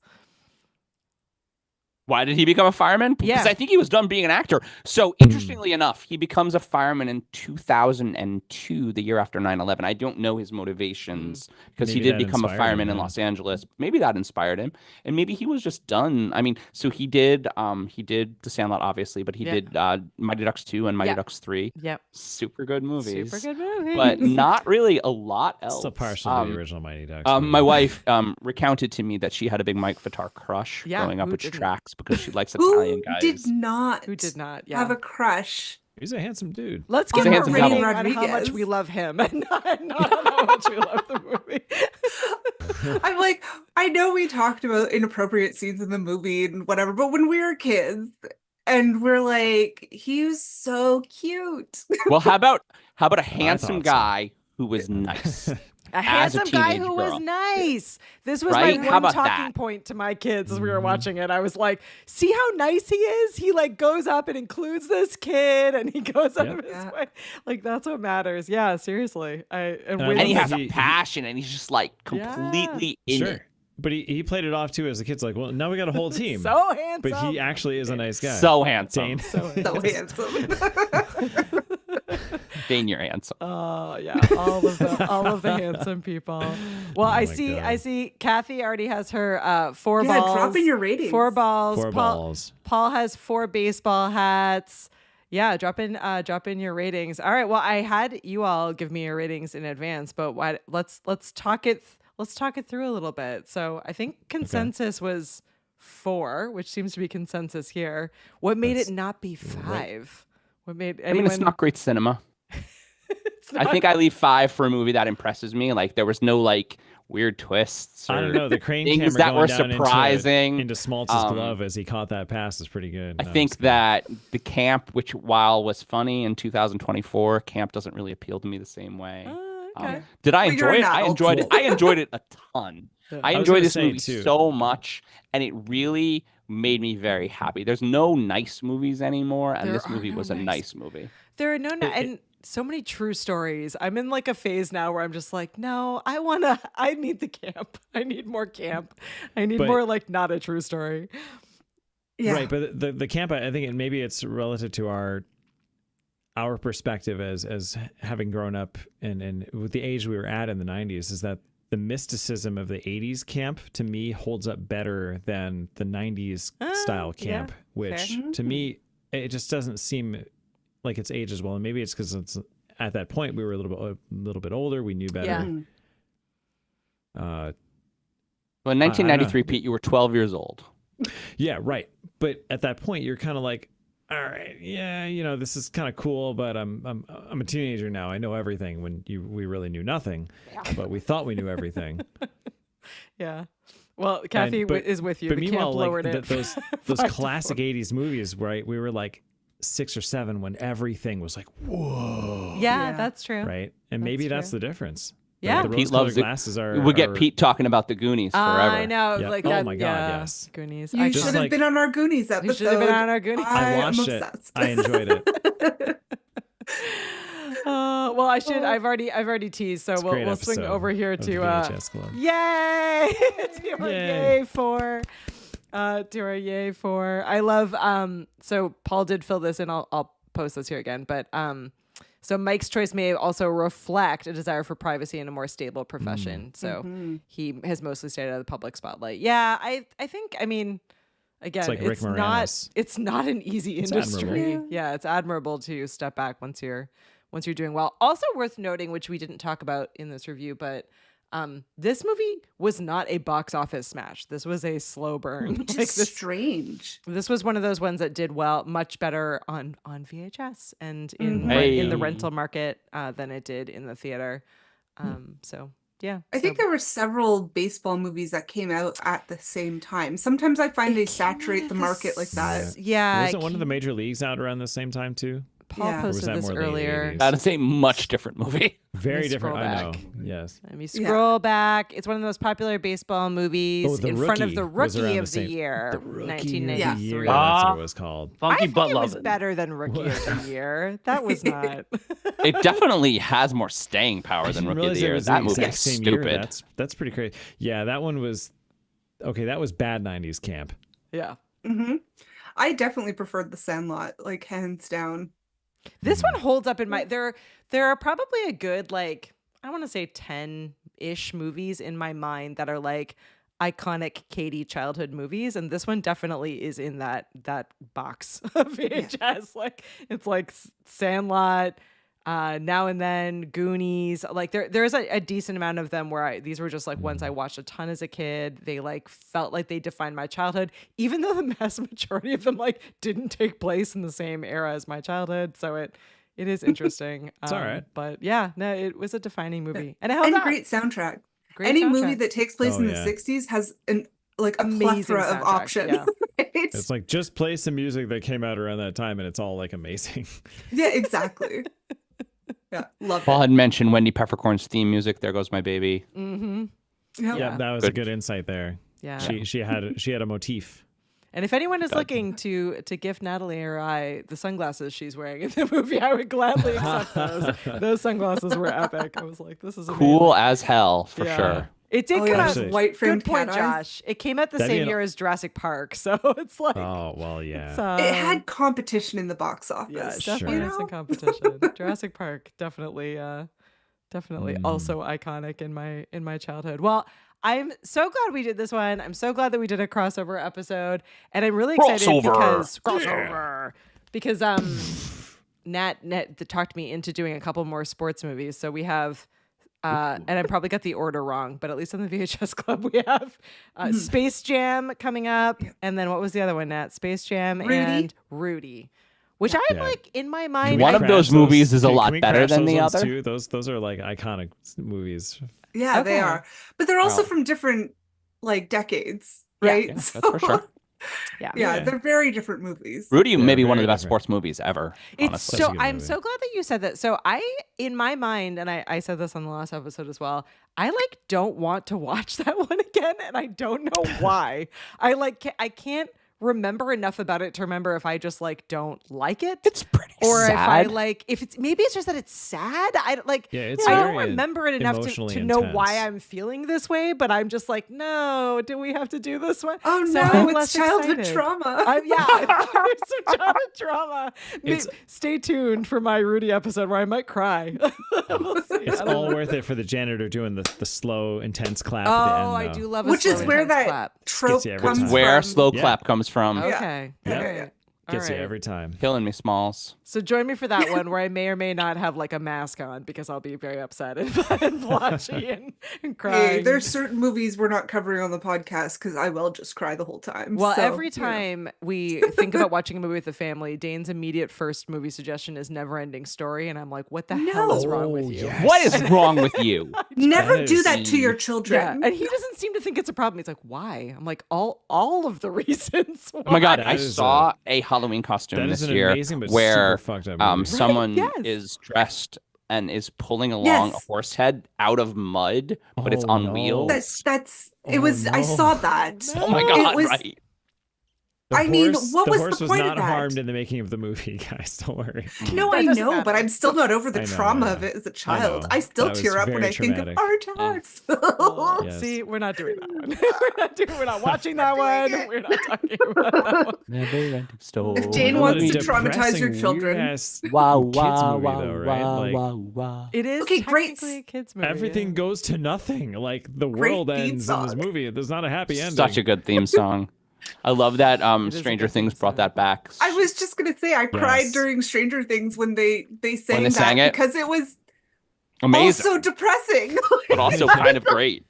Why did he become a fireman? Because Yeah. I think he was done being an actor. So interestingly enough, he becomes a fireman in 2002, the year after 9/11. I don't know his motivations because he Maybe did that become a inspired him, fireman in yeah. Los Angeles. Maybe that inspired him, and maybe he was just done. I mean, so he did The Sandlot, obviously, but he Yeah. did Mighty Ducks 2 and Mighty Yeah. Ducks 3. Yep. Super good movies. Super good movie. But not really a lot else. Still partial to the original Mighty Ducks. My movie. wife recounted to me that she had a big Mike Vitar crush Yeah, growing up who at didn't? Tracks because she likes Who Italian guys. did not Who did not? have Yeah. a crush? He's a handsome dude. Let's On give a handsome rating devil. on how much Rodriguez. we love him and not on how much we love the movie. I'm like, I know we talked about inappropriate scenes in the movie and whatever, but when we were kids and we're like, he was so cute. Well, how about a I handsome thought so. guy who was nice? A As a handsome guy teenage who girl. was nice. This was Right? my How one about talking that? point to my kids as we were watching it. I was like, see how nice he is? He like goes up and includes this kid and he goes out Yep. of his Yeah. way. Like that's what matters. Yeah, seriously. I And love he that has a he- passion, and he's just like completely in Sure. it. But he played it off too as the kid's like, well, now we got a whole team. So handsome. but he actually is a nice guy. So handsome. Dane. so So handsome. Dane, you're handsome. Oh yeah, all of the handsome people. Well, I my see God. Kathy already has her 4 Yeah, balls. drop in your ratings. 4 balls. Four Paul, balls. Paul has 4 baseball hats. Yeah, drop in your ratings. All right. Well, I had you all give me your ratings in advance, but let's talk it through a little bit. So I think consensus was 4, which seems to be consensus here. What made it not be 5? What made I mean, it's not great cinema. I think I leave 5 for a movie that impresses me. Like there was no like weird twists. Or I don't know. The crane things camera that going were down surprising. into Smalls' glove as he caught that pass is pretty good. I No, think it's good. that the camp, which while was funny in 2024, camp doesn't really appeal to me the same way. okay. Did I Well, you're enjoy it? an I adult. enjoyed it. I enjoyed it a ton. I was enjoyed gonna this say, movie too. so much, and it really made me very happy. There's no nice movies anymore, and There this are movie no was a nice- nice movie. There are and so many true stories. I'm in like a phase now where I'm just like, no, I need the camp. I need more camp. I need But- more like not a true story. Yeah. Right, but the camp, I think, and maybe it's relative to our perspective as having grown up and with the age we were at in the 90s, is that the mysticism of the 80s camp to me holds up better than the 90s style yeah, camp, which fair. to me it just doesn't seem like it's aged as well. And maybe it's because it's at that point we were a little bit older, we knew better. Yeah. Well, in don't 1993, know. Pete, you were 12 years old. Yeah, right. But at that point, you're kind of like, all right, yeah, this is kind of cool, but I'm a teenager now. I know everything. When we really knew nothing, but we thought we knew everything. Yeah. Well, Kathy but- is with you. But The camp meanwhile, lowered like it. those 5 to classic 4. '80s movies, right? We were like 6 or 7 when everything was like, whoa, Yeah, Yeah. that's true. right? And maybe that's true. the difference. Yeah. the Pete rose-colored loves it. glasses are. We'll get are- Pete talking about the Goonies forever. I know. Yeah. Like Oh that, my God, yeah. yes. Goonies. You Just should have like- been on our Goonies episode. You should have been on our Goonies. I am watched obsessed. it. I enjoyed it. Well, I should. I've already teased, so It's a we'll great swing episode over here of to the VHS Club. yay to our Yay. yay for to our yay for. I love so Paul did fill this in. I'll post this here again, but so Mike's choice may also reflect a desire for privacy and a more stable profession. So he has mostly stayed out of the public spotlight. Yeah, I think, I mean, again, It's like Rick Moranis. it's not an easy industry. admirable. Yeah, it's admirable to step back once you're doing well. Also worth noting, which we didn't talk about in this review, but this movie was not a box office smash. This was a slow burn. Which Like is this, strange. this was one of those ones that did well, much better on VHS and in Hey. in the rental market than it did in the theater. So yeah, I think there were several baseball movies that came out at the same time. Sometimes I find they saturate the market like that. Yeah, Wasn't one of the major leagues out around the same time too? Paul Yeah. Or was posted that this more late earlier. 80s? That is a much different movie. Very me different. scroll I know. back. Yes. Let me scroll back. It's one of the most popular baseball movies Oh, The in front of Rookie the was Rookie around of the same- the Year, The Rookie of the 1993. Year. Ah. That's what it was called. I Funky think butt it was loving. better than Rookie of the Year. That was not. It definitely has more staying power than I didn't Rookie of the realize it Year. was That the movie exact is same year. stupid. That's pretty crazy. Yeah, that one was okay. That was bad '90s camp. Yeah. Hmm. I definitely preferred The Sandlot, like hands down. This one holds up in my there are probably a good like I want to say 10-ish movies in my mind that are like iconic Katie childhood movies, and this one definitely is in that box of VHS. Like it's like Sandlot, Now and Then, Goonies. Like there's a decent amount of them where these were just like ones I watched a ton as a kid. They like felt like they defined my childhood, even though the vast majority of them like didn't take place in the same era as my childhood. So it is interesting. It's all right. But yeah, no, it was a defining movie, and it held And up. great soundtrack. Great Any movie soundtrack. that takes place Oh, in the yeah. 60s has a Amazing plethora of soundtrack, options. yeah. Right? It's like just play some music that came out around that time, and it's all like amazing. Yeah, exactly. Yeah, love Paul it. had mentioned Wendy Peppercorn's theme music. There Goes My Baby. Mm-hmm. Yeah. Yeah. That was a Good. good insight there. Yeah. She had a motif. And if anyone is looking to gift Natalie or I the sunglasses she's wearing in the movie, I would gladly accept those. Those sunglasses were epic. I was like, this is Cool amazing. as hell, for Yeah. sure. It did Oh, come yeah, out. those white framed Good point, cat eyes. Josh. It came out the That'd be same an- year as Jurassic Park, so it's like Oh well, yeah. it's, It had competition in the box office. yeah, it Sure. definitely You had some know? competition. Jurassic Park definitely Mm. also iconic in my childhood. Well, I'm so glad we did this one. I'm so glad that we did a crossover episode, and I'm really excited because Nat talked me into doing a couple more sports movies. So we have and I probably got the order wrong, but at least on the VHS Club we have Space Jam coming up, and then what was the other one, Nat? Space Jam Rudy. and Rudy, which I'm Yeah. like in my mind. One of Crash those movies is a can lot we better crash than those the ones other. Too? Those are like iconic movies. Yeah, Okay. they are. But they're also Wow. from different like decades, Yeah. right? Yeah, that's for sure. Yeah. Yeah, they're very different movies. Rudy Yeah, may be one of very the best different. sports movies ever. It's Honestly. so Such a good I'm movie. so glad that you said that. So in my mind, and I said this on the last episode as well, I like don't want to watch that one again, and I don't know why. I can't remember enough about it to remember if I just like don't like it. It's pretty or sad. if I like if it's maybe it's just that it's sad. I like Yeah, it's I don't very remember it enough emotionally to know why intense. I'm feeling this way, but I'm just like, no, do we have to do this one? Oh So no, I'm it's less childhood excited. trauma. Yeah, there's some childhood trauma. Stay tuned for my Rudy episode where I might cry. We'll see. It's I don't all know. worth it for the janitor doing the slow, intense clap at the Oh, end. I though. do love a Which is slow, where intense that clap. trope Gets you every comes time. Where from. slow Yeah. clap comes from. Okay. Yeah. All right. Gets All you right. every time. Killing me, Smalls. So join me for that one where I may or may not have like a mask on because I'll be very upset and blotchy and crying. Hey, there's certain movies we're not covering on the podcast because I will just cry the whole time. Well, So, every you know. time we think about watching a movie with the family, Dane's immediate first movie suggestion is Never Ending Story. And I'm like, what the hell is wrong with you? yes. What is wrong with you? Never That do is that to your Yeah. children. And he doesn't seem to think it's a problem. He's like, why? I'm like, all of the reasons. Oh my God, That I is saw a Halloween costume That this is an year amazing but where super fucked up movie. someone yes. is dressed and is pulling along Yes. a horse head out of mud, but it's Oh, on no. wheels. That's it Oh, was I no. saw that. Oh my It God, was- right. The I mean, horse- what the was horse the was point of not that? harmed in the making of the movie, guys. Don't worry. No, That I doesn't know, but matter. I'm still not over the I know, trauma I of know. it as a I child. know. I still That was tear up when very I think of traumatic. our talks. Yes. See, we're not doing that one. we're not watching that doing one. it. We're not talking about that one. Never ending story. If Jane What a wants to traumatize your depressing, children. weird-ass Wow, kids wow, movie, wow, though, right? wow, Like, wow, wow. It is Okay, great. technically a kids movie. everything yeah. goes to nothing. Like the Great world theme ends in this song. movie. There's not a happy ending. Such a good theme song. I love that is a Stranger good Things theme brought song. that back. I was just gonna say I cried Yes. during Stranger Things when they sang they that sang it? because it was Amazing, also depressing. but also kind of great.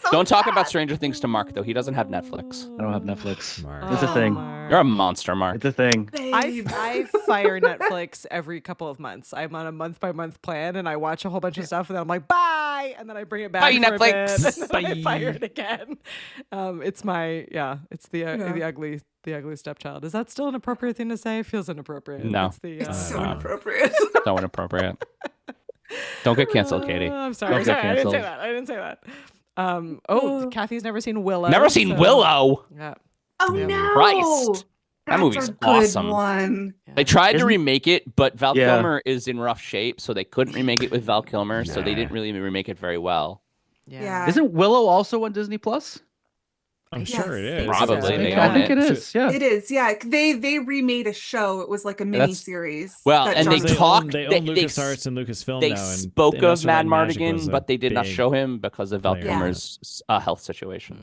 So Don't talk about sad. Stranger Things to Mark, though. He doesn't have Netflix. I don't have Netflix. Mark. It's a thing. Mark. You're a monster, Mark. It's a thing. Babe. I fire Netflix every couple of months. I'm on a month-by-month plan, and I watch a whole bunch of stuff, and then I'm like, bye, and then I bring it back Bye, for a Netflix. bit, and then I Bye. fire it again. It's the ugly stepchild. Is that still an appropriate thing to say? It feels inappropriate. No. It's the, It's so no. inappropriate. So inappropriate. Don't get canceled, Katie. I'm sorry. Don't get I didn't say canceled. that. I didn't say that. Kathy's never seen Willow. Never seen so- Willow. Yeah. Oh Yeah. no! Christ. That That's movie's a good awesome. one. They tried to Isn't- remake it, but Val Yeah. Kilmer is in rough shape, so they couldn't remake it with Val Kilmer, so they Nah. didn't really remake it very well. Yeah. Isn't Willow also on Disney Plus? I'm sure it Yes, is. Probably, It's they like- own I think it it. is. Yeah. It is, yeah. They remade a show. It was like a mini That's- series. well, that and they John- talked- They they- own they LucasArts and Lucasfilm They now. And spoke and of also Mad that Magic was Mardigan, a but they did not big show him because of Val player. Kilmer's health situation.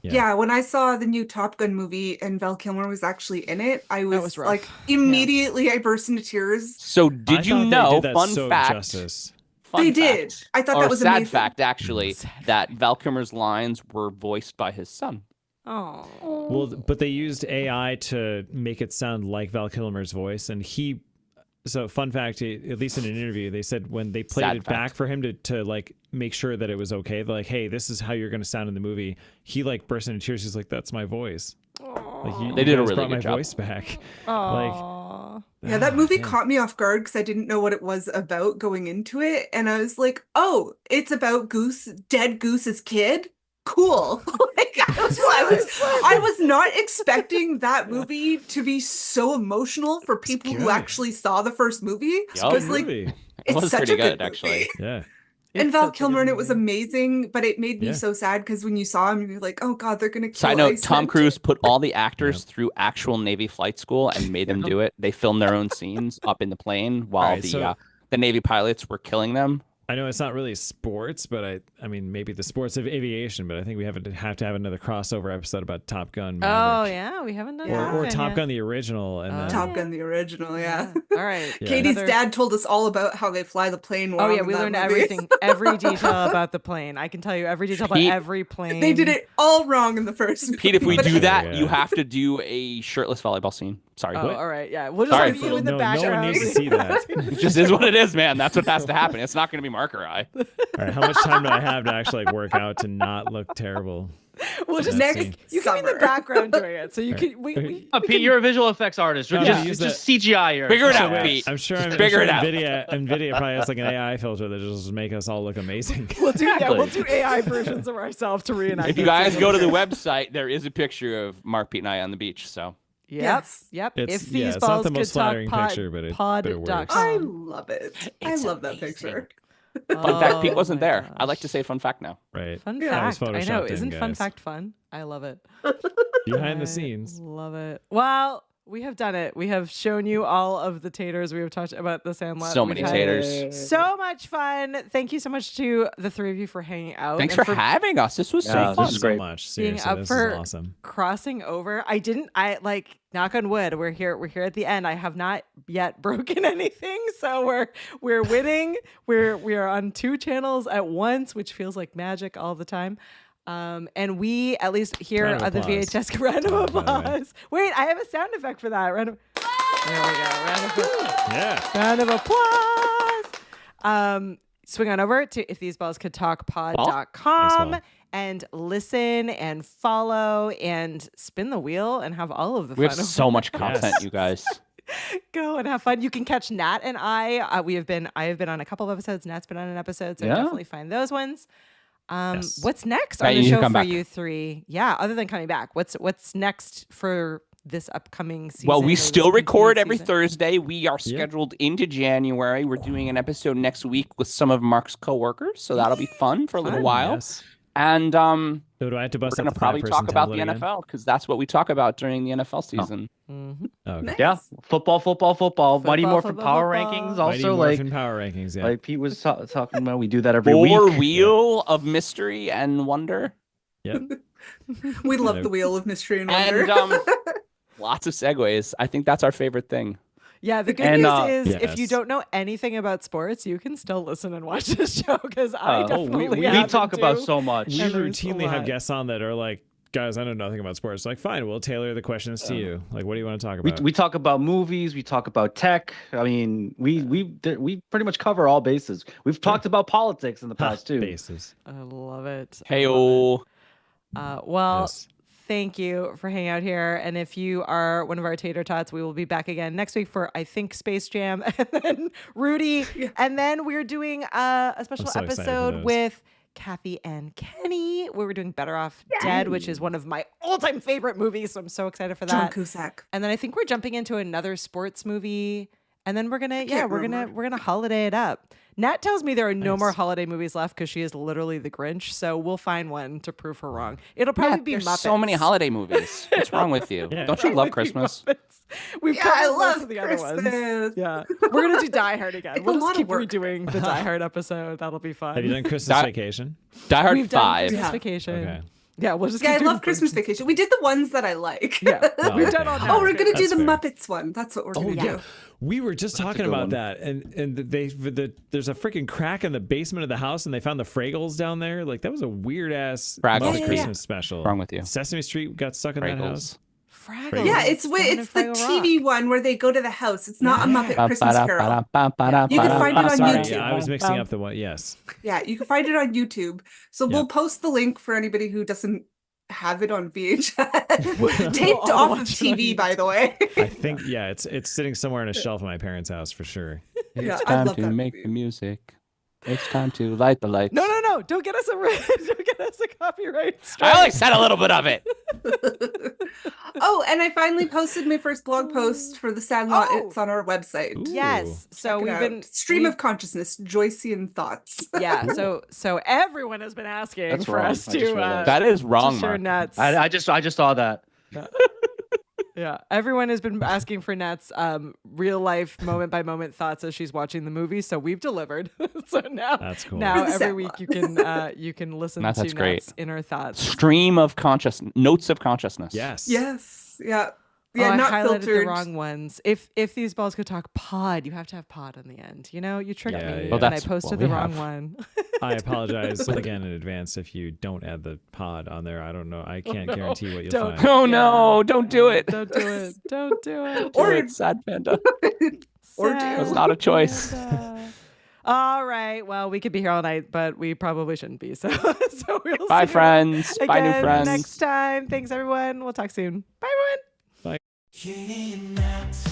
Yeah, when I saw the new Top Gun movie and Val Kilmer was actually in it, I was, was rough. like, immediately I burst into tears. So I did you thought they know? did that Fun so fact. justice. Fun They fact, did. I thought or that was sad amazing. fact, actually, that Val Kilmer's lines were voiced by his son. Oh. Well, but they used AI to make it sound like Val Kilmer's voice, and he. So, fun fact, at least in an interview, they said when they played Sad it fact. back for him to like make sure that it was okay, they're like, "Hey, this is how you're going to sound in the movie." He like burst into tears. He's like, "That's my voice." Like, you They did a guys really brought good my job. voice back. Aw. Yeah, that movie man. caught me off guard because I didn't know what it was about going into it. And I was like, oh, it's about dead Goose's kid? Cool. Like, I was not expecting that movie to be so emotional for people who good. actually saw the first movie. Yup. I was Good like, movie. It was it's such pretty a good good, actually. movie. Yeah. And It's Val such a Kilmer, good and it was movie. amazing, but it made me Yeah. so sad because when you saw him, you're like, oh God, they're going to kill Side note: Iceman Tom too. Cruise put all the actors through actual Navy flight school and made them do it. They filmed their own scenes up in the plane while Alright, so- the Navy pilots were killing them. I know it's not really sports, but I mean maybe the sports of aviation, but I think we have to have another crossover episode about Top Gun. Oh Maverick. yeah, we haven't done Yeah. that. Or one Top yet. Gun the original, and then Top Gun, the original, yeah. All right. Yeah. Katie's Another- dad told us all about how they fly the plane. Oh wrong yeah, in we that learned movie. everything, every detail about the plane. I can tell you every detail about Pete- every plane. They did it all wrong in the first. Pete, if we movie. do that, Yeah. you have to do a shirtless volleyball scene. Sorry. Oh, all right, yeah. We'll just Sorry. have you in the No one background. needs to see that. It just is what it is, man. That's what has to happen. It's not going to be Marker Eye. All right, how much time do I have to actually like work out to not look terrible? We'll just Next next. You can be in the summer. background doing it, so you can. We Pete, you're a visual effects artist. No, just, use just CGI. Or Figure it so out, bad. Pete. I'm sure, Just I'm figure sure it out. NVIDIA probably has like an AI filter that just make us all look amazing. We'll do. Yeah, Exactly. we'll do AI versions of ourselves to reenact. If you it. guys go to the website, there is a picture of Mark, Pete, and I on the beach. So Yep. Yes. Yep. It's- If yeah, these it's not balls the could most talk flattering picture, but it works. I pod.com. love it. It's I love that amazing. picture. fun fact: Pete Oh wasn't my there. gosh. I like to say fun fact now. Right. Fun Yeah. It was fact. I know. photoshopped in, Isn't fun guys. fact fun? I love it. Behind the I scenes. Love it. Well, we have done it. We have shown you all of the taters. We have talked about the Sandlot. So We've many had taters. So much fun. Thank you so much to the three of you for hanging out. Thanks and for having us. This was Yeah, so this fun. is so great. much. Being Seriously, up this for is awesome. crossing over. I like knock on wood. We're here at the end. I have not yet broken anything. So we're winning. We are on two channels at once, which feels like magic all the time. And we at least here Round of are the applause. VHS round of Oh, by the way. applause. Wait, I have a sound effect for that. Round of There we go. Yeah. Round of applause. Swing on over to iftheseballs.com Thanks, and listen and follow and spin the wheel and have all of the We fun. have so much content, Yes. you guys. Go and have fun. You can catch Nat and I have been on a couple of episodes. Nat's been on an episode, so Yeah. definitely find those ones. Yes. What's next Matt, on you the need to show come for back. you three? Yeah, other than coming back, what's next for this upcoming season? Well, or we this still record continued every season? Thursday. We are scheduled into January. We're doing an episode next week with some of Mark's coworkers, so that'll be fun for a little Fun. while. Yes. And So do I have to we're bust going out to the probably five-person talk about the template again? NFL because that's what we talk about during the NFL season. Mhm. Oh, okay. Nice. Yeah, football. Mighty Football, Morphin football, Power football. Rankings. Mighty Also, like Morphin Power Rankings. Yeah. Pete was talking about, we do that every Or week. Wheel of Mystery and Wonder. Yep. We love Yeah. the Wheel of Mystery and Wonder. And lots of segues. I think that's our favorite thing. Yeah, the good And, news is if you yes. don't know anything about sports, you can still listen and watch this show because I Oh, definitely we We haven't talk about too. so much. We And there's a routinely have lot. guests on that are like, guys, I know nothing about sports. Like, fine, we'll tailor the questions to you. Like, what do you want to talk about? We talk about movies. We talk about tech. I mean, we pretty much cover all bases. We've talked about politics in the past too. Bases. I love it. Hey, I love oh. it. Well, Yes. thank you for hanging out here. And if you are one of our tater tots, we will be back again next week for, I think, Space Jam and then Rudy. And then we're doing a special so excited for episode those. with Kathy and Kenny, where we're doing Better Off Dead, which is one of my all-time favorite movies. So I'm so excited for John that. Cusack. And then I think we're jumping into another sports movie. And then we're gonna holiday it up. Nat tells me there are no more holiday movies left because she is literally the Grinch. So we'll find one to prove her wrong. It'll probably be There's Muppets. so many holiday movies. What's wrong with you? Yeah. Don't you love Christmas? We've Yeah, covered I most love of the other ones. Christmas. Yeah, we're gonna do Die Hard again. It's We'll a just lot of keep work. redoing the Die Hard episode. That'll be fun. Have you done Christmas Vacation? Die Hard We've done 5. Christmas Yeah. Vacation. Okay. Yeah, we'll just. Yeah, keep I doing love Christmas versions. Vacation. We did the ones that I like. Yeah, Oh, we've okay. done all. Oh, we're gonna do That's the fair. Muppets one. That's what we're gonna yeah. do. We were just talking a good about one. that, and there's a freaking crack in the basement of the house, and they found the Fraggles down there. Like that was a weird ass Fraggles. Muppet Yeah, Christmas special. What's wrong with you? Sesame Street got stuck in that house. Fraggles. Yeah, it's the TV one where they go to the house. It's not a Muppet Christmas Carol. You can find it on Sorry, YouTube. yeah, I was mixing up the one. Yes. Yeah, you can find it on YouTube. So we'll post the link for anybody who doesn't have it on VHS. Taped I'll off of watch it on TV, by the way. I think it's sitting somewhere on a shelf in my parents' house for sure. Yeah, It's I time love to that make movie. the music. It's time to light the lights. No! Don't get us a copyright strike. I only said a little bit of it. Oh, and I finally posted my first blog post for the Sandlot. Oh. It's on our website. Ooh. Yes. So Check it we've out. been Stream of consciousness, Joycean thoughts. yeah. So everyone has been asking That's for wrong. us I just to realized. That is to wrong, share Mark. Nat's. I just saw that. Yeah, everyone has been asking for Nat's real life moment by moment thoughts as she's watching the movie. So we've delivered. So now That's cool. now For the every week Sandlot. you can listen That's to great. Nat's inner thoughts. Stream of consciousness. Notes of consciousness. Yes. Yes. Yeah. Oh, Yeah, I not highlighted filtered. the wrong ones. If these balls could talk pod, you have to have pod on the end. You know, you tricked Yeah, me yeah. Well, and I that's posted what the we wrong have. one. I apologize again in advance if you don't add the pod on there. I don't know. I can't guarantee what you'll Don't. find. Oh no! Don't do it. Don't do it. Don't do it. Do it, sad panda. Or Sad It was not a choice. panda. All right. Well, we could be here all night, but we probably shouldn't be. So we'll Bye, see you friends. Bye, new again friends. next time. Thanks, everyone. We'll talk soon. Bye, everyone. Katie Nat.